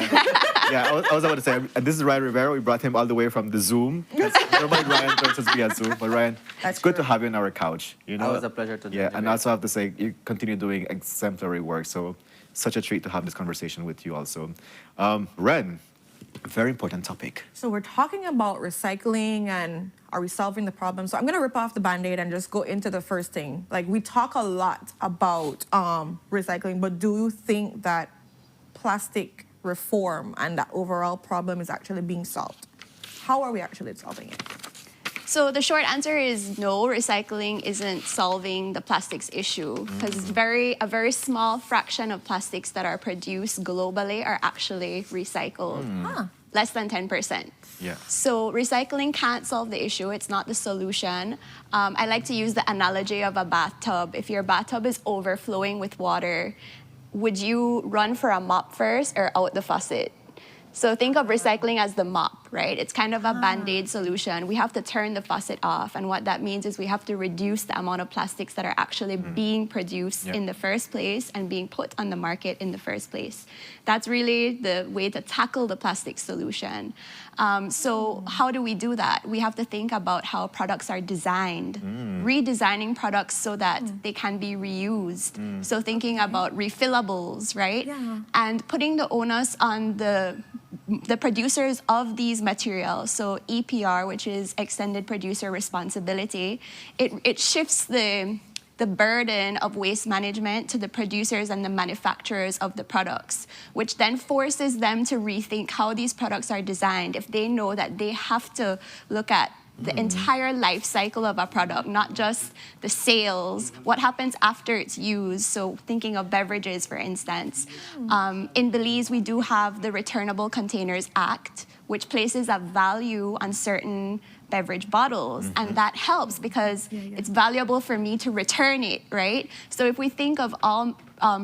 Yeah, I was about to say, this is Ryan Rivera. We brought him all the way from the Zoom. Normally Ryan joins us via Zoom. But Ryan, it's good to have you on our couch. You know? It was a pleasure to Yeah, and also I have to say, you continue doing exemplary work. So such a treat to have this conversation with you also. Ren, very important topic. So we're talking about recycling and are we solving the problem? So I'm gonna rip off the Band-Aid and just go into the first thing. We talk a lot about recycling, but do you think that plastic reform and that overall problem is actually being solved? How are we actually solving it? So the short answer is no, recycling isn't solving the plastics issue because a very small fraction of plastics that are produced globally are actually recycled. Less than 10%. Yeah. So recycling can't solve the issue. It's not the solution. I like to use the analogy of a bathtub. If your bathtub is overflowing with water, would you run for a mop first or out the faucet? So think of recycling as the mop, right? It's kind of a Band-Aid solution. We have to turn the faucet off. And what that means is we have to reduce the amount of plastics that are actually being produced in the first place and being put on the market in the first place. That's really the way to tackle the plastic solution. So how do we do that? We have to think about how products are designed, redesigning products so that they can be reused. So thinking about refillables, right? Yeah. And putting the onus on the producers of these materials, so EPR, which is extended producer responsibility, it shifts the burden of waste management to the producers and the manufacturers of the products, which then forces them to rethink how these products are designed. If they know that they have to look at the entire life cycle of a product, not just the sales, what happens after it's used. So thinking of beverages, for instance. In Belize, we do have the Returnable Containers Act, which places a value on certain beverage bottles, and that helps because it's valuable for me to return it, right? So if we think of all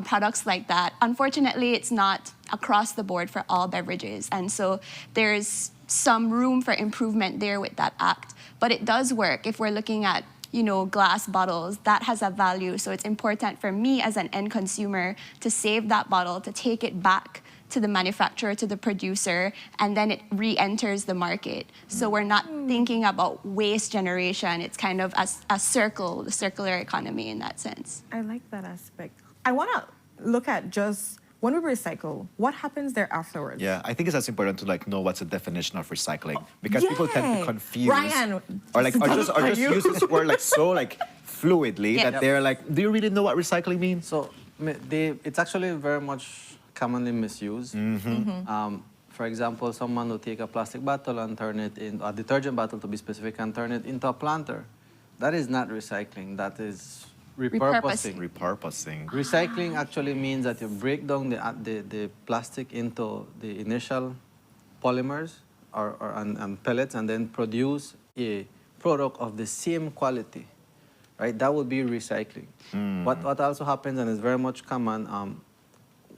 products like that, unfortunately, it's not across the board for all beverages, and so there's some room for improvement there with that act. But it does work if we're looking at glass bottles, that has a value. So it's important for me as an end consumer to save that bottle, to take it back to the manufacturer, to the producer, and then it re-enters the market. So we're not thinking about waste generation. It's kind of a circle, the circular economy in that sense. I like that aspect. I want to look at just when we recycle, what happens there afterwards? Yeah, I think it's as important to know what's the definition of recycling, because people tend to confuse Ryan, or just use this word so fluidly that they're like, do you really know what recycling means? So it's actually very much commonly misused. For example, someone will take a plastic bottle and turn it into a detergent bottle, to be specific, and turn it into a planter. That is not recycling. That is repurposing. Recycling actually means that you break down the plastic into the initial polymers and pellets, and then produce a product of the same quality, right? That would be recycling. What also happens, and is very much common,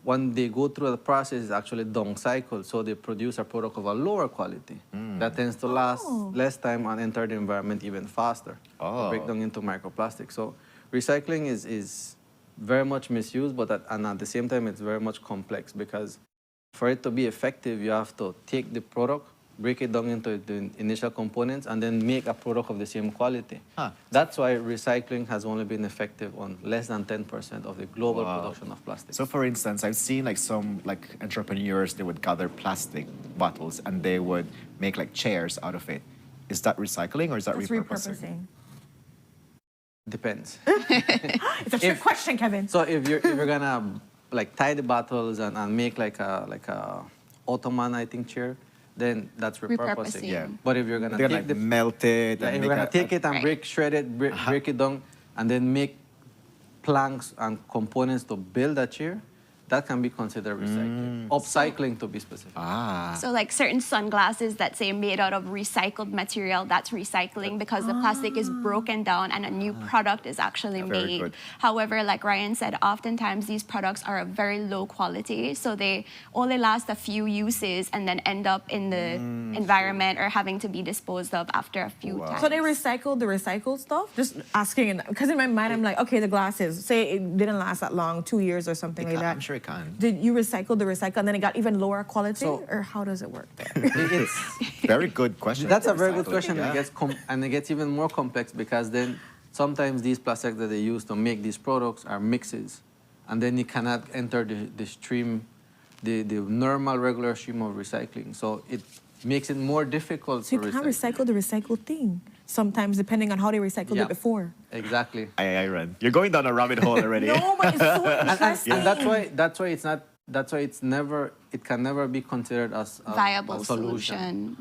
when they go through the process, is actually downcycled, so they produce a product of a lower quality that tends to last less time and enter the environment even faster. Break down into microplastics. So recycling is very much misused, but at the same time, it's very much complex, because for it to be effective, you have to take the product, break it down into the initial components, and then make a product of the same quality. That's why recycling has only been effective on less than 10% of the global production of plastic. So for instance, I've seen some entrepreneurs, they would gather plastic bottles and they would make chairs out of it. Is that recycling or is that repurposing? Depends. It's a trick question, Kevin. So if you're gonna tie the bottles and make a Ottoman, I think, chair, then that's repurposing. Yeah. But if you're gonna take melt it, if you're gonna take it and shred it, break it down, and then make planks and components to build a chair, that can be considered recycling. Upcycling, to be specific. So certain sunglasses that say made out of recycled material, that's recycling because the plastic is broken down and a new product is actually made. Good. However, like Ryan said, oftentimes these products are of very low quality, so they only last a few uses and then end up in the environment or having to be disposed of after a few times. So they recycled the recycled stuff? Just asking, because in my mind I'm like, okay, the glasses, say it didn't last that long, 2 years or something like that. I'm sure it can. Did you recycle the recycle and then it got even lower quality, or how does it work there? Very good question. That's a very good question. And it gets even more complex, because then sometimes these plastics that they use to make these products are mixes, and then you cannot enter the stream, the normal regular stream of recycling. So it makes it more difficult So you for can't recycle the recycled thing sometimes, depending on how they recycled it before. Exactly. I run. You're going down a rabbit hole already. No, but it's so interesting. And that's why it's not. That's why it can never be considered as a viable solution.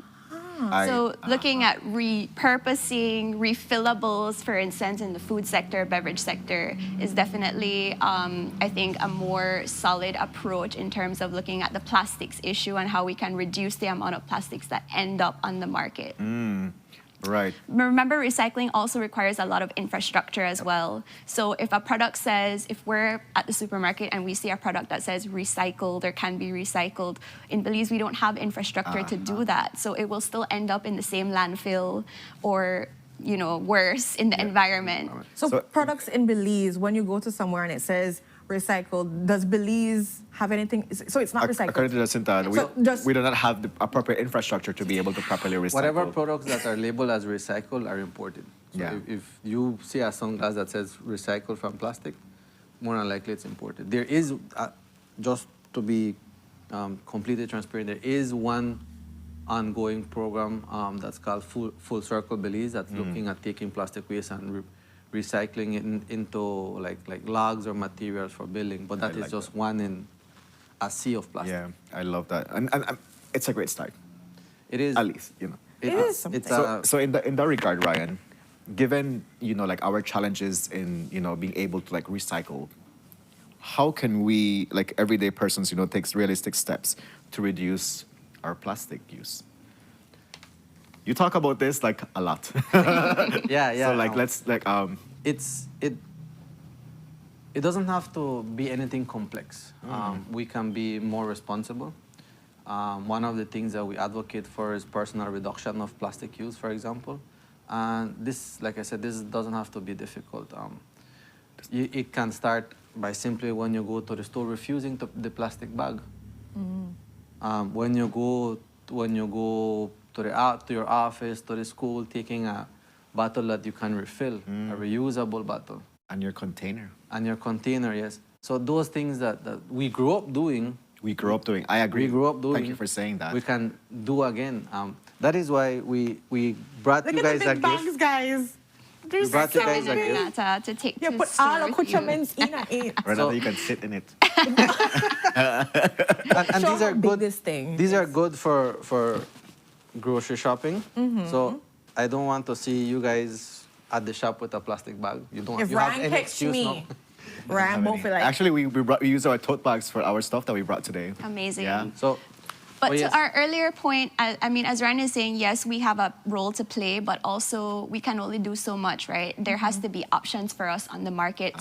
So looking at repurposing, refillables, for instance, in the food sector, beverage sector, is definitely, I think, a more solid approach in terms of looking at the plastics issue and how we can reduce the amount of plastics that end up on the market. Right. Remember, recycling also requires a lot of infrastructure as well. So if a product says, if we're at the supermarket and we see a product that says recycled or can be recycled, in Belize we don't have infrastructure to do that. So it will still end up in the same landfill or, worse in the environment. So products in Belize, when you go to somewhere and it says recycled, does Belize have anything? So it's not recycled. According to Jacinta, we do not have the appropriate infrastructure to be able to properly recycle. Whatever products that are labeled as recycled are imported. So if you see a sunglass that says recycled from plastic, more than likely it's imported. There is, just to be completely transparent, there is one ongoing program that's called Full Circle Belize, that's looking at taking plastic waste and recycling it into like logs or materials for building, but that is just one in a sea of plastic. Yeah, I love that, and it's a great start. It is. At least, It is something. So in that regard, Ryan, given like our challenges in being able to like recycle, how can we like everyday persons take realistic steps to reduce our plastic use? You talk about this like a lot. Yeah. So like let's like it doesn't have to be anything complex. We can be more responsible. One of the things that we advocate for is personal reduction of plastic use, for example. And this, like I said, this doesn't have to be difficult. It can start by simply when you go to the store refusing the plastic bag. When you go to your office, to the school, taking a bottle that you can refill, a reusable bottle. And your container. And your container, yes. So those things that we grew up doing. I agree. We grew up doing. Thank you for saying that. We can do again. That is why we brought Look you guys at the a big gift. bags, guys. They're We brought you so guys a big. gift. To take Yeah, to put store all the with you. accoutrements in it. Right now you can sit in it. And Show these are how big good. this thing These are good for grocery shopping. Mhm. So I don't want to see you guys at the shop with a plastic bag. You don't. If you have Ryan any catch excuse me, now. Ryan both feel like. Actually, we use our tote bags for our stuff that we brought today. Amazing. Yeah. So. But yes. to our earlier point, I mean, as Ryan is saying, yes, we have a role to play, but also we can only do so much, right? There has to be options for us on the market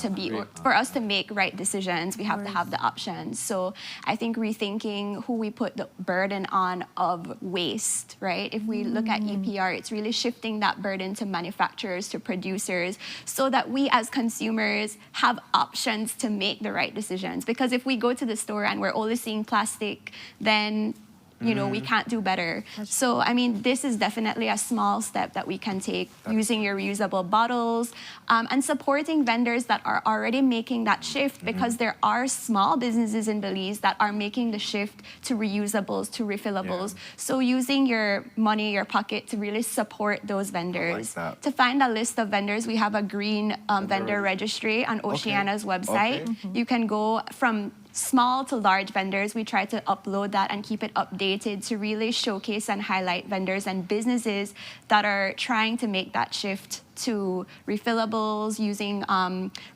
for us to make right decisions. We have to have the options. So I think rethinking who we put the burden on of waste, right? If we look at EPR, it's really shifting that burden to manufacturers, to producers, so that we as consumers have options to make the right decisions. Because if we go to the store and we're only seeing plastic, then we can't do better. So, I mean, this is definitely a small step that we can take using your reusable bottles and supporting vendors that are already making that shift because there are small businesses in Belize that are making the shift to reusables, to refillables. So using your money, your pocket to really support those vendors. To find a list of vendors, we have a green vendor registry on Oceana's website. You can go from small to large vendors. We try to upload that and keep it updated to really showcase and highlight vendors and businesses that are trying to make that shift to refillables, using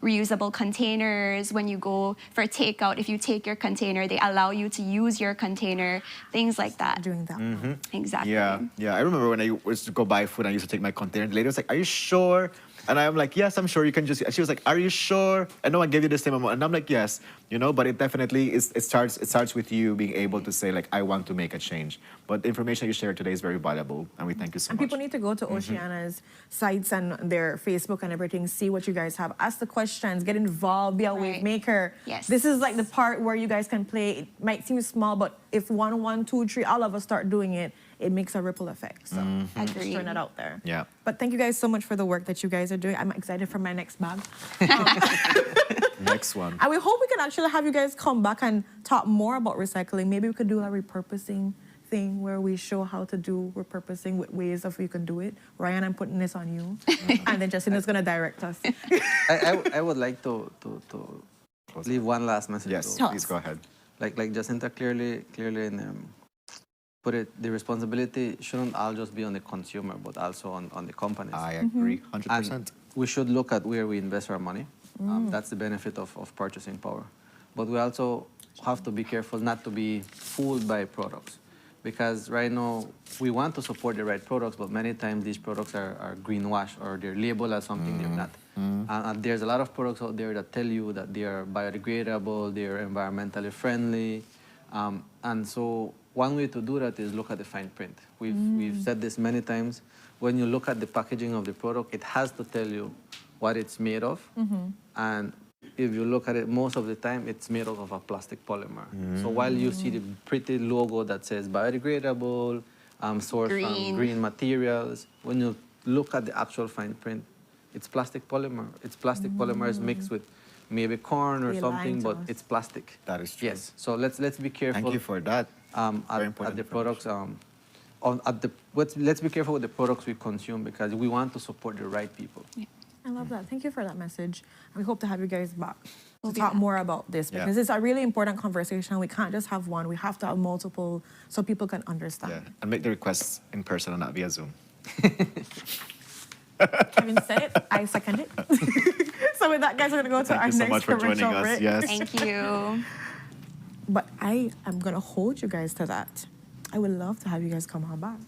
reusable containers. When you go for takeout, if you take your container, they allow you to use your container, things like that. Doing that. Exactly. Yeah. I remember when I used to go buy food, I used to take my container. The lady was like, "Are you sure?" And I'm like, "Yes, I'm sure. You can just." And she was like, "Are you sure?" And no one gave you the same amount. And I'm like, "Yes." But it definitely is. It starts with you being able to say like, "I want to make a change." But the information you shared today is very valuable, and we thank you so And much. people need to go to Oceana's sites and their Facebook and everything, see what you guys have. Ask the questions, get involved, be a wave maker. Yes. This is like the part where you guys can play. It might seem small, but if 1, 1, 2, 3, all of us start doing it, it makes a ripple effect. So just turn it out there. Yeah. But thank you guys so much for the work that you guys are doing. I'm excited for my next bag. Next one. And we hope we can actually have you guys come back and talk more about recycling. Maybe we could do a repurposing thing where we show how to do repurposing with ways of you can do it. Ryan, I'm putting this on you. And then Justin is going to direct us. I would like to leave one last message. Yes, though. please go ahead. Like Jacinta clearly put it, the responsibility shouldn't all just be on the consumer, but also on the companies. I agree, 100%. And we should look at where we invest our money. That's the benefit of purchasing power. But we also have to be careful not to be fooled by products. Because right now, we want to support the right products, but many times these products are greenwashed or they're labeled as something they're not. And there's a lot of products out there that tell you that they are biodegradable, they're environmentally friendly. And so one way to do that is look at the fine print. We've said this many times. When you look at the packaging of the product, it has to tell you what it's made of. And if you look at it, most of the time, it's made out of a plastic polymer. So while you see the pretty logo that says biodegradable, sourced from green materials, when you look at the actual fine print, it's plastic polymer. It's plastic polymers mixed with maybe corn or something, but it's plastic. That is true. Yes. So let's be careful. Thank you for that. At the products. Let's be careful with the products we consume because we want to support the right people. I love that. Thank you for that message. And we hope to have you guys back We'll to be talk back. more about this because it's a really important conversation. We can't just have one. We have to have multiple so people can understand. Yeah, and make the requests in person and not via Zoom. Kevin said it. I second it. So with that, guys, we're going to go to Thank our you so next much for joining commercial us. break. Yes. Thank you. But I am going to hold you guys to that. I would love to have you guys come on back.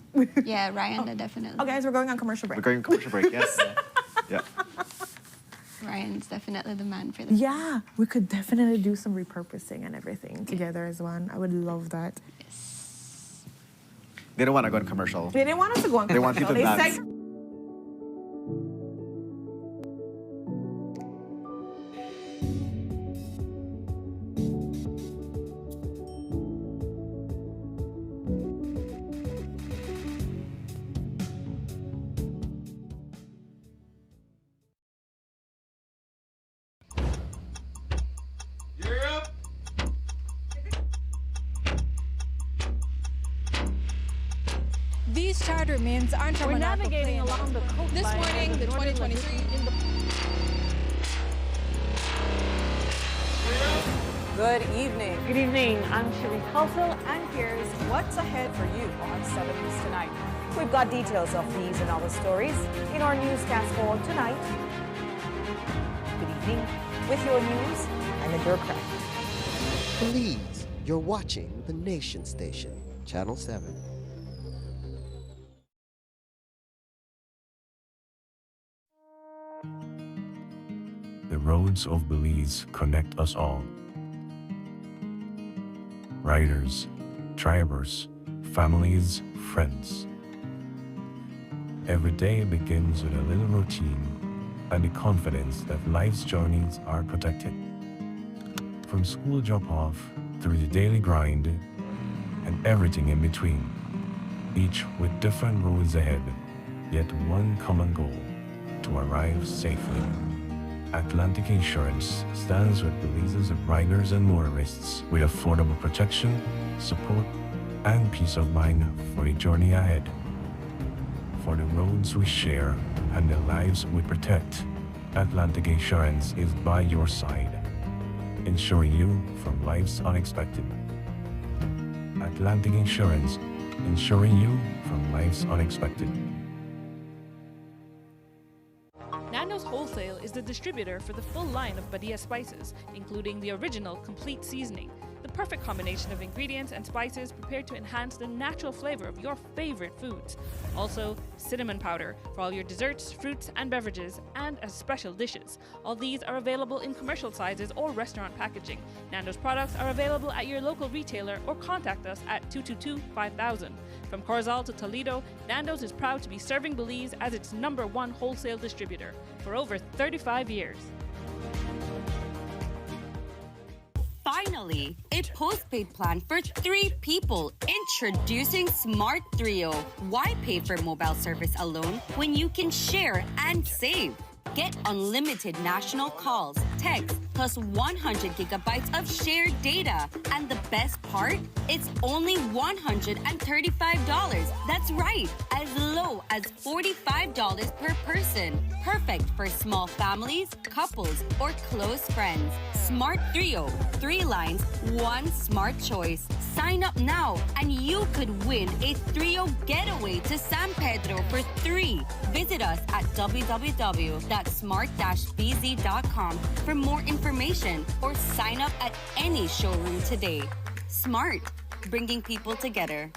Yeah, Ryan, definitely. Oh, guys, we're going on commercial break. We're going commercial break, yes. Yeah. Ryan's definitely the man for this. Yeah, we could definitely do some repurposing and everything together as one. I would love that. They don't want to go on commercial. They didn't want us to go on They want you commercial. to dance. said These charter mints aren't We're navigating along the coastline. This morning, the 2023 in the Good evening. Good evening. I'm Shireen Kelso, and here's what's ahead for you on 7 News Tonight. We've got details of these and other stories in our newscast for tonight. Good evening. With your news, I'm Indira Craig. Belize, you're watching the Nation Station, Channel 7. The roads of Belize connect us all. Riders, drivers, families, friends. Every day begins with a little routine and the confidence that life's journeys are protected. From school drop-off through the daily grind and everything in between, each with different roads ahead, yet one common goal: to arrive safely. Atlantic Insurance stands with Belize's riders and motorists with affordable protection, support, and peace of mind for the journey ahead. For the roads we share and the lives we protect, Atlantic Insurance is by your side, insuring you from life's unexpected. Atlantic Insurance, insuring you from life's unexpected. Nando's Wholesale is the distributor for the full line of Badia spices, including the original complete seasoning, the perfect combination of ingredients and spices prepared to enhance the natural flavor of your favorite foods. Also, cinnamon powder for all your desserts, fruits, and beverages, and as special dishes. All these are available in commercial sizes or restaurant packaging. Nando's products are available at your local retailer or contact us at 222-5000. From Corozal to Toledo, Nando's is proud to be serving Belize as its #1 wholesale distributor for over 35 years. Finally, a postpaid plan for 3 people. Introducing Smart Trio. Why pay for mobile service alone when you can share and save? Get unlimited national calls, texts, plus 100 gigabytes of shared data. And the best part? It's only $135. That's right, as low as $45 per person. Perfect for small families, couples, or close friends. Smart Trio, 3 lines, 1 smart choice. Sign up now and you could win a Trio getaway to San Pedro for 3. Visit us at www.smart-bz.com for more information or sign up at any showroom today. Smart, bringing people together.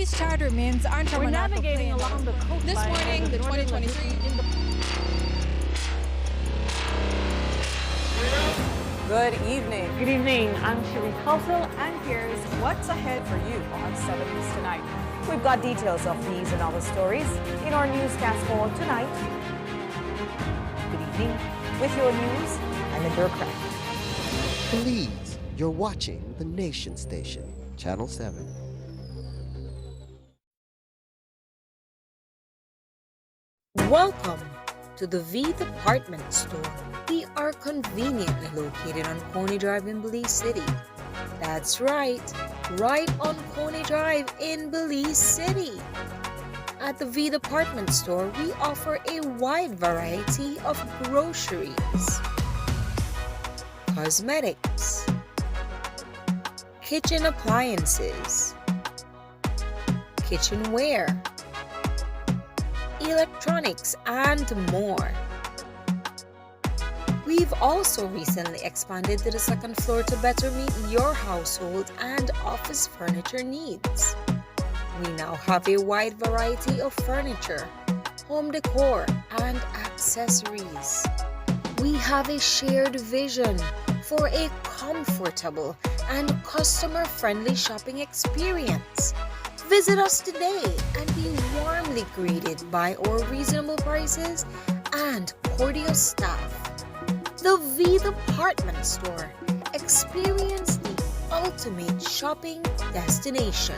These chartermans aren't We're navigating along the coastline. This morning, the 2023 Good evening. Good evening. I'm Shiri Kelsel, and here's what's ahead for you on 7 News Tonight. We've got details of these and other stories in our newscast for tonight. Good evening. With your news, I'm Indra Craft. Belize, you're watching the Nation Station, Channel 7. Welcome to the V Department Store. We are conveniently located on Coney Drive in Belize City. That's right on Coney Drive in Belize City. At the V Department Store, we offer a wide variety of groceries, cosmetics, kitchen appliances, kitchenware, electronics, and more. We've also recently expanded to the second floor to better meet your household and office furniture needs. We now have a wide variety of furniture, home decor, and accessories. We have a shared vision for a comfortable and customer-friendly shopping experience. Visit us today and be warmly greeted by our reasonable prices and cordial staff. The V Department Store. Experience the ultimate shopping destination.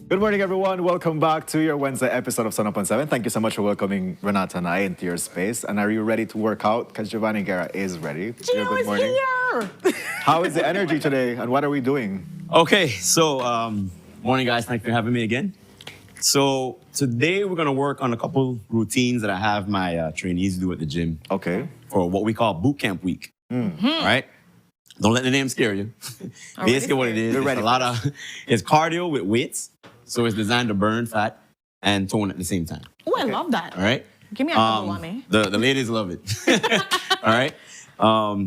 Good morning, everyone. Welcome back to your Wednesday episode of Sunup on 7. Thank you so much for welcoming Renata and I into your space. And are you ready to work out? Because Giovanni Guerra is ready. Gio is here! How is the energy today, and what are we doing? Okay, so morning, guys. Thanks for having me again. So today we're gonna work on a couple routines that I have my trainees do at the gym. Okay. For what we call boot camp week. All right. Don't let the name scare you. Basically, what it is, it's cardio with weights. So it's designed to burn fat and tone at the same time. Oh, I love that. All right. Give me a couple on me. The ladies love it. All right. All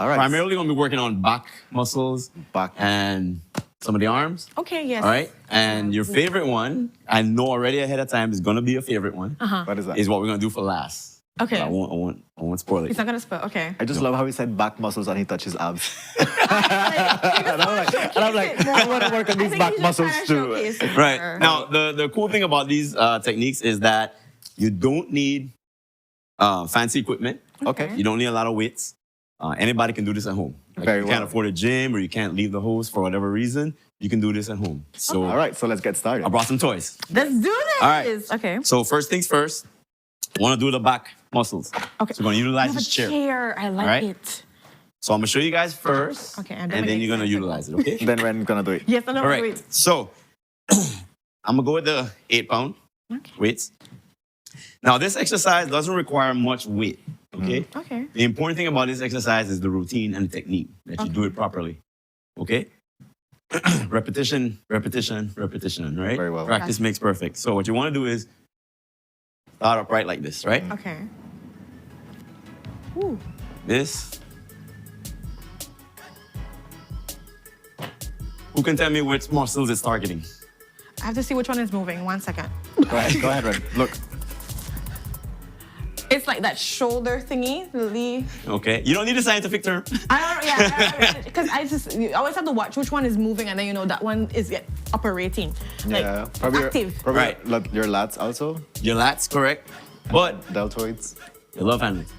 right. Primarily gonna be working on back muscles, and some of the arms. Okay, yes. All right. And your favorite one, I know already ahead of time, is gonna be your favorite one. What is that? Is what we're gonna do for last. Okay. I won't spoil it. He's not gonna spoil. Okay. I just love how he said back muscles and he touched his abs. and I'm like, I want to work on these back muscles too. Right. Now, the cool thing about these techniques is that you don't need fancy equipment. Okay. You don't need a lot of weights. Anybody can do this at home. Like Very you can't afford a gym or you can't leave the house for whatever reason, you can do this at home. So, all right, so let's get started. I brought some toys. Let's do this. All right. Okay. So first things first, I want to do the back muscles. Okay. So we're going to utilize this chair. I like it. So I'm going to show you guys first, okay, and then you're going to utilize it, okay? Then we're going to do it. Yes, I know. All right. So I'm going to go with the 8-pound weights. Now, this exercise doesn't require much weight, okay? Okay. The important thing about this exercise is the routine and the technique, that you do it properly, okay? repetition, repetition, repetition, right? Very well. Practice makes perfect. So what you want to do is start upright like this, right? Okay. Ooh. This. Who can tell me which muscles it's targeting? I have to see which one is moving. 1 second. Go ahead, Red. Look. It's like that shoulder thingy. Really. Okay. You don't need a scientific term. Because you always have to watch which one is moving, and then you know that one is operating. Like, Probably active. Probably your lats also. Your lats, correct. But deltoids. Your love handles.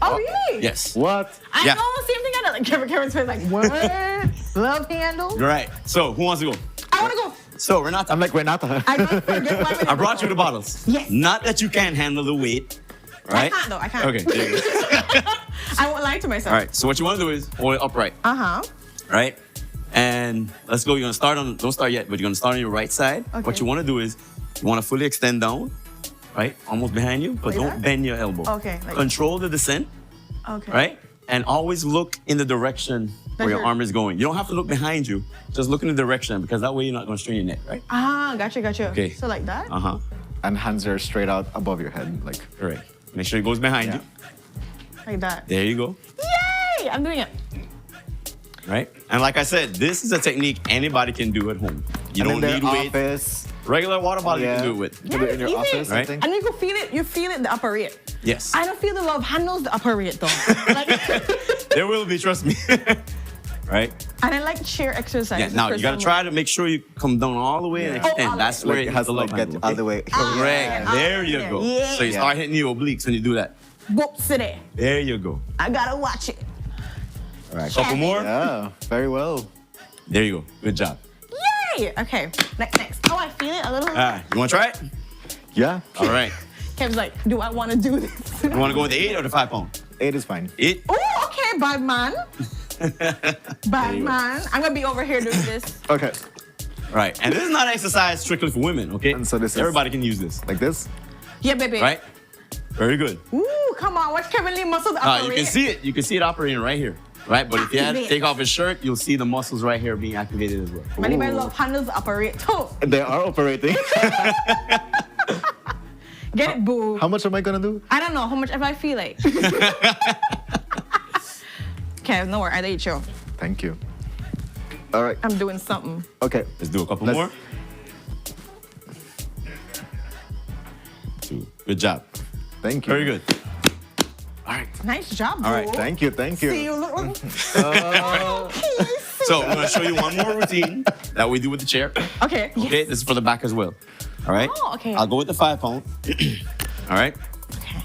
Oh, really? Yes. What? I know, same thing. I like Kevin's face, like, what? Love handle? Right. So who wants to go? I want to go. So Renata. I'm like Renata. I brought you the bottles. Yes. Not that you can't handle the weight. Right? I can't though. I can't. Okay. There you go. I won't lie to myself. All right. So what you want to do is hold it upright. Right? And let's go. You're gonna start on. Don't start yet, but you're gonna start on your right side. Okay. What you want to do is you want to fully extend down, right? Almost behind you, but Like don't that? bend your elbow. Okay. Like, Control the descent. okay. Right? And always look in the direction where your arm is going. You don't have to look behind you. Just look in the direction because that way you're not going to strain your neck, right? Gotcha. Okay. So like that? Uh-huh. And hands are straight out above your head. Like. Correct. Make sure it goes behind you. Like that. There you go. Yay! I'm doing it. Right? And like I said, this is a technique anybody can do at home. You And don't in need their weight. Office. Regular water bottle you can do it with. You can do it in your Easy. office, I Right? think. And you can feel it. You feel it, the upper rate. Yes. I don't feel the love handles the upper rate though. There will be, trust me. Right? And I like chair exercises. Yeah, now you gotta try to make sure you come down all the way and extend. That's where Like, it it has has the to love like get handle. all the way. Correct. There you go. Yeah. So you start hitting your obliques when you do that. Whoops today. There you go. I gotta watch it. All right, couple more. Yeah, very well. There you go. Good job. Yay! Okay. Next. Oh, I feel it a little. All right, you wanna try it? Yeah. All right. Kev's like, do I want to do this? You wanna go with the 8 or the 5 pound? 8 is fine. 8? Oh, okay, bad man. Bad man. I'm gonna be over here doing this. Okay. Right. And this is not exercise strictly for women, okay? And so this everybody can use this. Like this? Yeah, baby. Right? Very good. Ooh, come on. Watch Kevin Lee muscles You operate. can see it. You can see it operating right here. Right? But if you had to take off his shirt, you'll see the muscles right here being activated as well. Many my love handles operate too. They are operating. Get it, boo. How much am I gonna do? I don't know how much if I feel like. Okay, no worries. I let you. Thank you. All right. I'm doing something. Okay. Let's do a couple more. 2. Good job. Thank you. Very good. All right. Nice job, boo. All right. Thank you. See you. Look. So I'm gonna show you one more routine that we do with the chair. Okay. Okay, this is for the back as well. All right? Oh, okay. I'll go with the 5 pound. All right? Okay.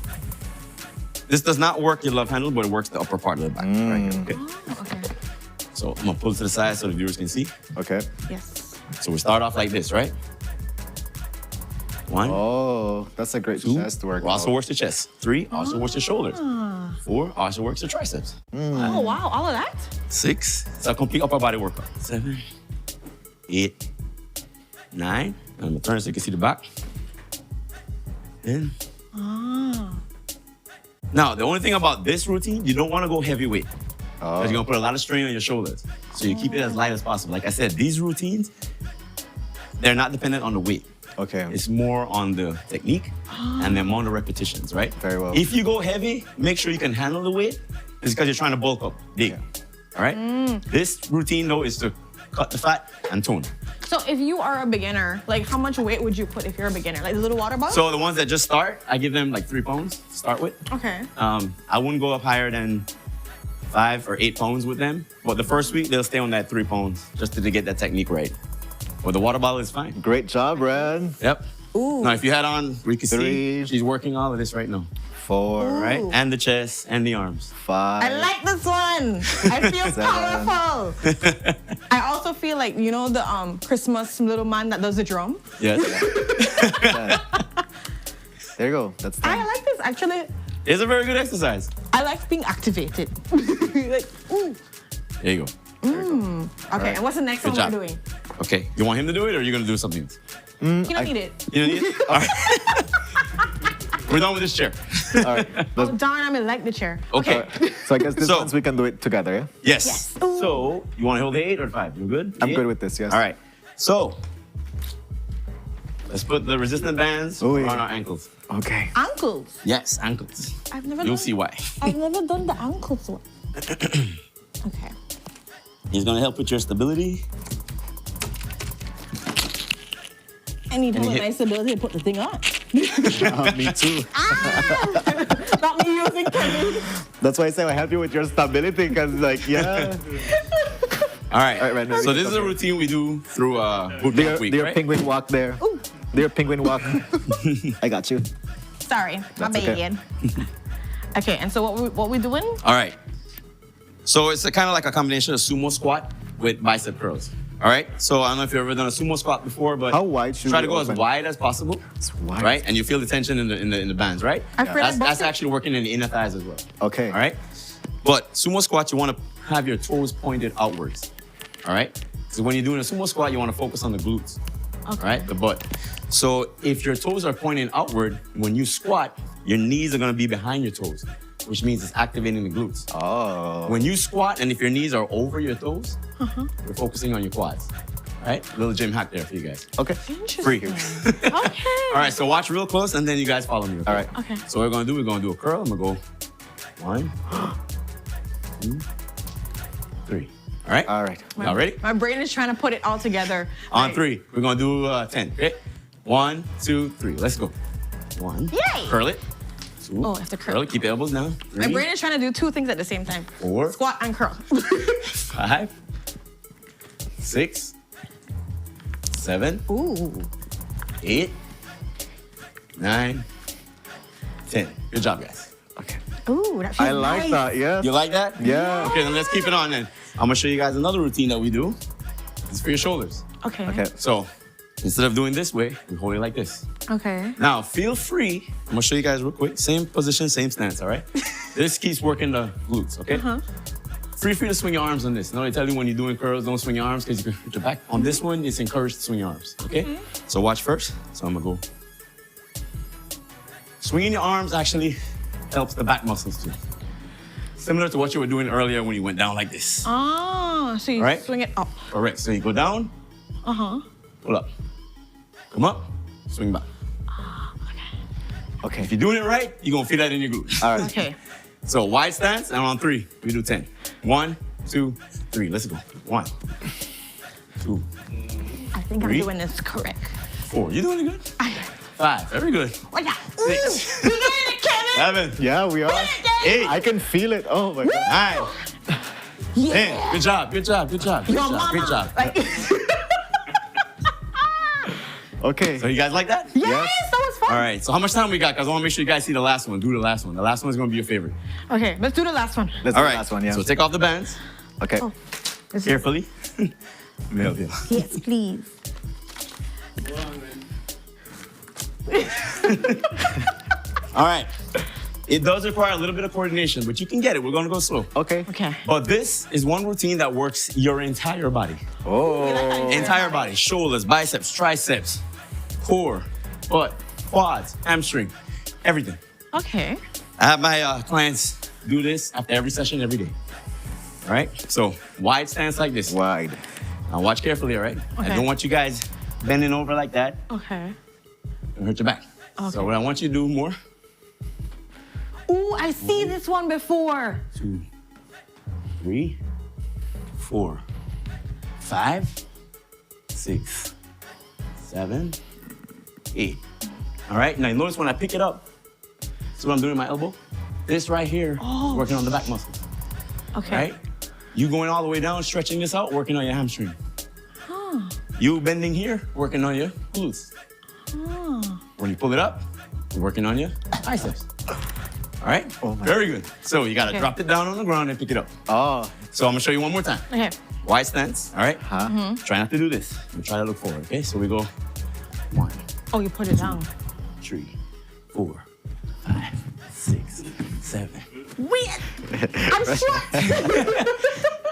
This does not work your love handle, but it works the upper part of the back. Right here, okay? Oh, okay. So I'm gonna pull it to the side so the viewers can see. Okay. Yes. So we start off like this, right? 1, Oh, that's a great 2, chest work. also works the chest. 3, also works the shoulders. 4, also works the triceps. Oh, wow. All of that? 6, it's a complete upper body workout. 7, 8, 9. I'm gonna turn so you can see the back. 10. Now, the only thing about this routine, you don't want to go heavyweight. Because you're gonna put a lot of strain on your shoulders. So you keep it as light as possible. Like I said, these routines, they're not dependent on the weight. Okay. It's more on the technique and the amount of repetitions, right? Very well. If you go heavy, make sure you can handle the weight. It's because you're trying to bulk up big. All right? This routine, though, is to cut the fat and tone. So if you are a beginner, like how much weight would you put if you're a beginner? Like a little water bottle? So the ones that just start, I give them like 3 pounds to start with. Okay. I wouldn't go up higher than 5 or 8 pounds with them. But the first week, they'll stay on that 3 pounds just to get that technique right. But the water bottle is fine. Great job, Red. Yep. Ooh. Now, if you had on, we can 3. see she's working all of this right now. 4. Right? And the chest and the arms. 5. I like this one. I feel 7. powerful. I also feel like, you know the Christmas little man that does the drum? Yes. There you go. That's 10. I like this actually. It's a very good exercise. I like being activated. Like, ooh. There you go. Okay, and what's the next Good one job. we're doing? Okay. You want him to do it or are you going to do something else? You don't need it. You don't need it? All right. We're done with this chair. All right. Oh, darn, I like the chair. Okay. So I guess this ones we can do it together, yeah? Yes. So you want to hold the 8 or the 5? You good? I'm 8? good with this, yes. All right. So let's put the resistant bands on our ankles. Okay. Ankles? Yes, ankles. I've never You'll done, see why. I've never done the ankles one. Okay. He's going to help with your stability. I need to And have a hit- nice ability to put the thing on. Me too. Not me using Kenny. That's why I say I help you with your stability, because like, yeah. All right. Brandon, So this is a routine we do through boot Do camp week, your right? penguin walk there. Do your penguin walk. I got you. Sorry, my That's okay. bad. Okay, and so what we doing? All right. So it's kind of like a combination of sumo squat with bicep curls. All right. So I don't know if you've ever done a sumo squat before, but how wide should try we to go open? as wide as possible. It's wide. Right, and you feel the tension in the bands, right? I feel like That's actually working in the inner thighs as well. Okay. All right. But sumo squat, you want to have your toes pointed outwards. All right. So when you're doing a sumo squat, you want to focus on the glutes. Okay. Right, the butt. So if your toes are pointing outward, when you squat, your knees are going to be behind your toes, which means it's activating the glutes. Oh. When you squat, and if your knees are over your toes, you're focusing on your quads. Right? Little gym hack there for you guys. Okay. Free. Okay. All right, so watch real close, and then you guys follow me. Okay? All right. Okay. So what we're gonna do a curl. I'm gonna go 1, 2, 3. All right? All right. Y'all ready? My brain is trying to put it all together. On 3. We're gonna do 10. Okay? 1, 2, 3. Let's go. 1. Yay! Curl it. 2. Oh, I have to curl. Curl it. Keep your elbows down. 3. My brain is trying to do two things at the same time. 4. Squat and curl. 5. 6. 7. Ooh. 8. 9. 10. Good job, guys. Okay. Ooh, that feels I like nice. that, yeah. You like that? Yeah. Okay, then let's keep it on then. I'm gonna show you guys another routine that we do. It's for your shoulders. Okay. Okay. So instead of doing this way, we hold it like this. Okay. Now feel free. I'm gonna show you guys real quick. Same position, same stance, all right? This keeps working the glutes, okay? Feel free to swing your arms on this. Now they tell you when you're doing curls, don't swing your arms because you can hurt your back. On this one, it's encouraged to swing your arms, okay? So watch first. So I'm gonna go. Swinging your arms actually helps the back muscles too. Similar to what you were doing earlier when you went down like this. Ah, so you Right? swing it up. Correct. So you go down, pull up. Come up, swing back. Okay. If you're doing it right, you're gonna feel that in your glutes. All right. Okay. So wide stance, and on 3, we do 10. 1, 2, 3. Let's go. 1, 2, I think I'm 3. doing this correct. 4. You're doing it good. 5. Very good. Oh, yeah. 6. We did it, Kevin! 7. Yeah, we are. 8. I can feel it. Oh my God. 9. Yeah. 10. Good job. Good job. Good job. Good Your job. mama. Great job. Like, Okay. So you guys like that? yes, that was fun. All right. So how much time we got? Because I want to make sure you guys see the last one. Do the last one. The last one is going to be your favorite. Okay, let's do the last one. Let's All do right. the last one, yeah. So take off the bands Okay. Oh. This is- carefully. Let me help you. Yes, please. All right. It does require a little bit of coordination, but you can get it. We're going to go slow. Okay. Okay. But this is one routine that works your entire body. Oh. Entire body. Shoulders, biceps, triceps, core, butt, quads, hamstring, everything. Okay. I have my clients do this after every session, every day. All right? So wide stance like this. Wide. Now watch carefully, all right? Okay. I don't want you guys bending over like that. Okay. It'll hurt your back. Okay. So what I want you to do more. Ooh, I see this one before. 2, 3, 4, 5, 6, 7, 8. All right, now notice when I pick it up, see what I'm doing with my elbow? This right here is working on the back muscle, Okay. right? You going all the way down, stretching this out, working on your hamstring. Huh. You bending here, working on your glutes. Huh. When you pull it up, you're working on your biceps. All right? Oh my Very good. So you gotta Okay. drop it down on the ground and pick it up. Oh. So I'm gonna show you one more time. Okay. Wide stance, all right? Mm-hmm. Try not to do this. We try to look forward, okay? So we go 1, Oh, you put it down. 3, 4, 5, 6, 7. Wait, I'm short.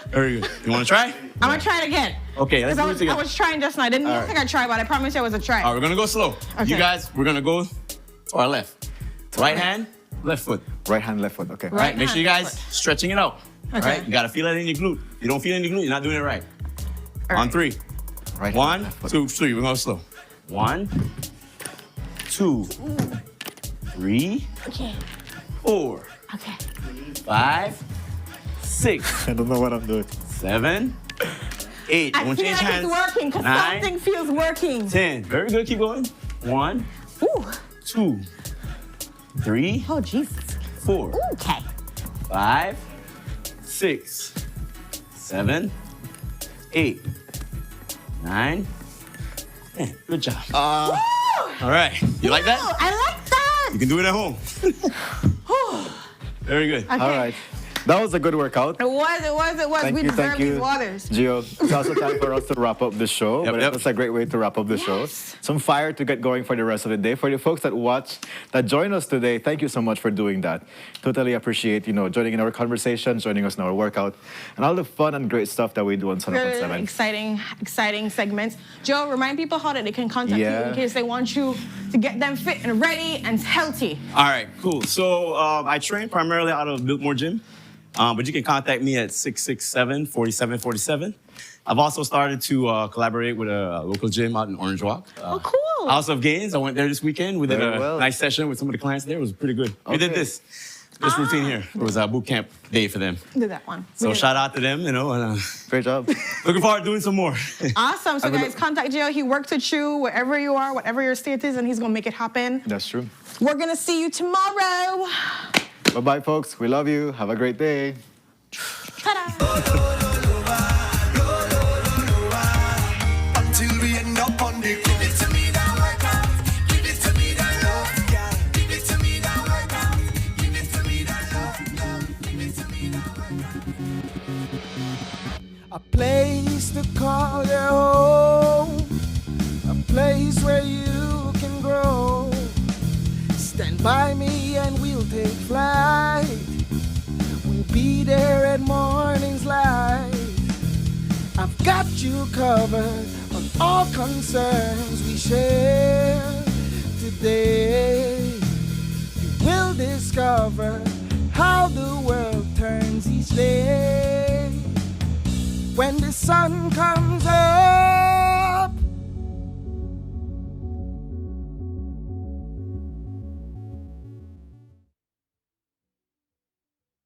Very good. You wanna try? I'm gonna try it again. Okay, let's do it I together. was trying just now. I didn't think I tried, but I promise you I was a try. All right, we're gonna go slow. Okay. You guys, we're gonna go to our left. Right hand, left foot. Right hand, left foot. Okay. All right, make sure you guys stretching it out. All right, you gotta feel it in your glute. If you don't feel it in your glute, you're not doing it right. On 3. Right. 1, 2, 3. We're going slow. 1, 2, 3, Okay. 4, Okay. 5, 6. I don't know what I'm doing. 7, 8. I feel like it's working because 9, something feels working. 10. Very good. Keep going. 1, 2, 3. Oh, Jesus. 4. Okay. 5, 6, 7, 8, 9, 10. Good job. All right. You like that? I like that. You can do it at home. Very good. All right. That was a good workout. It was. We deserve these waters. Gio, it's also time for us to wrap up the show. Yep, but yep. it's a great way to wrap up the show. Some fire to get going for the rest of the day. For the folks that watch, that join us today, thank you so much for doing that. Totally appreciate, joining in our conversation, joining us in our workout, and all the fun and great stuff that we do on Sunup on 7. Exciting segments. Joe, remind people how that they can contact you in case they want you to get them fit and ready and healthy. All right, cool. So I train primarily out of Biltmore Gym. But you can contact me at 667-4747. I've also started to collaborate with a local gym out in Orange Walk. Cool. House of Gains. I went there this weekend. We did a nice session with some of the clients there. It was pretty good. We did this routine here. It was a boot camp day for them. Did that one. So shout out to them, and great job. Looking forward to doing some more. Awesome. So guys, contact Gio. He works with you wherever you are, whatever your state is, and he's going to make it happen. That's true. We're going to see you tomorrow. Bye-bye, folks. We love you. Have a great day. Until we end up on the give it to me that workout, give it to me that love, yeah. Give it to me that workout, give it to me that love, give it to me that workout. A place to call your home, a place where you can grow. Stand by me and we'll take flight. We'll be there at morning's light. I've got you covered on all concerns we share today. You will discover how the world turns each day. When the sun comes up,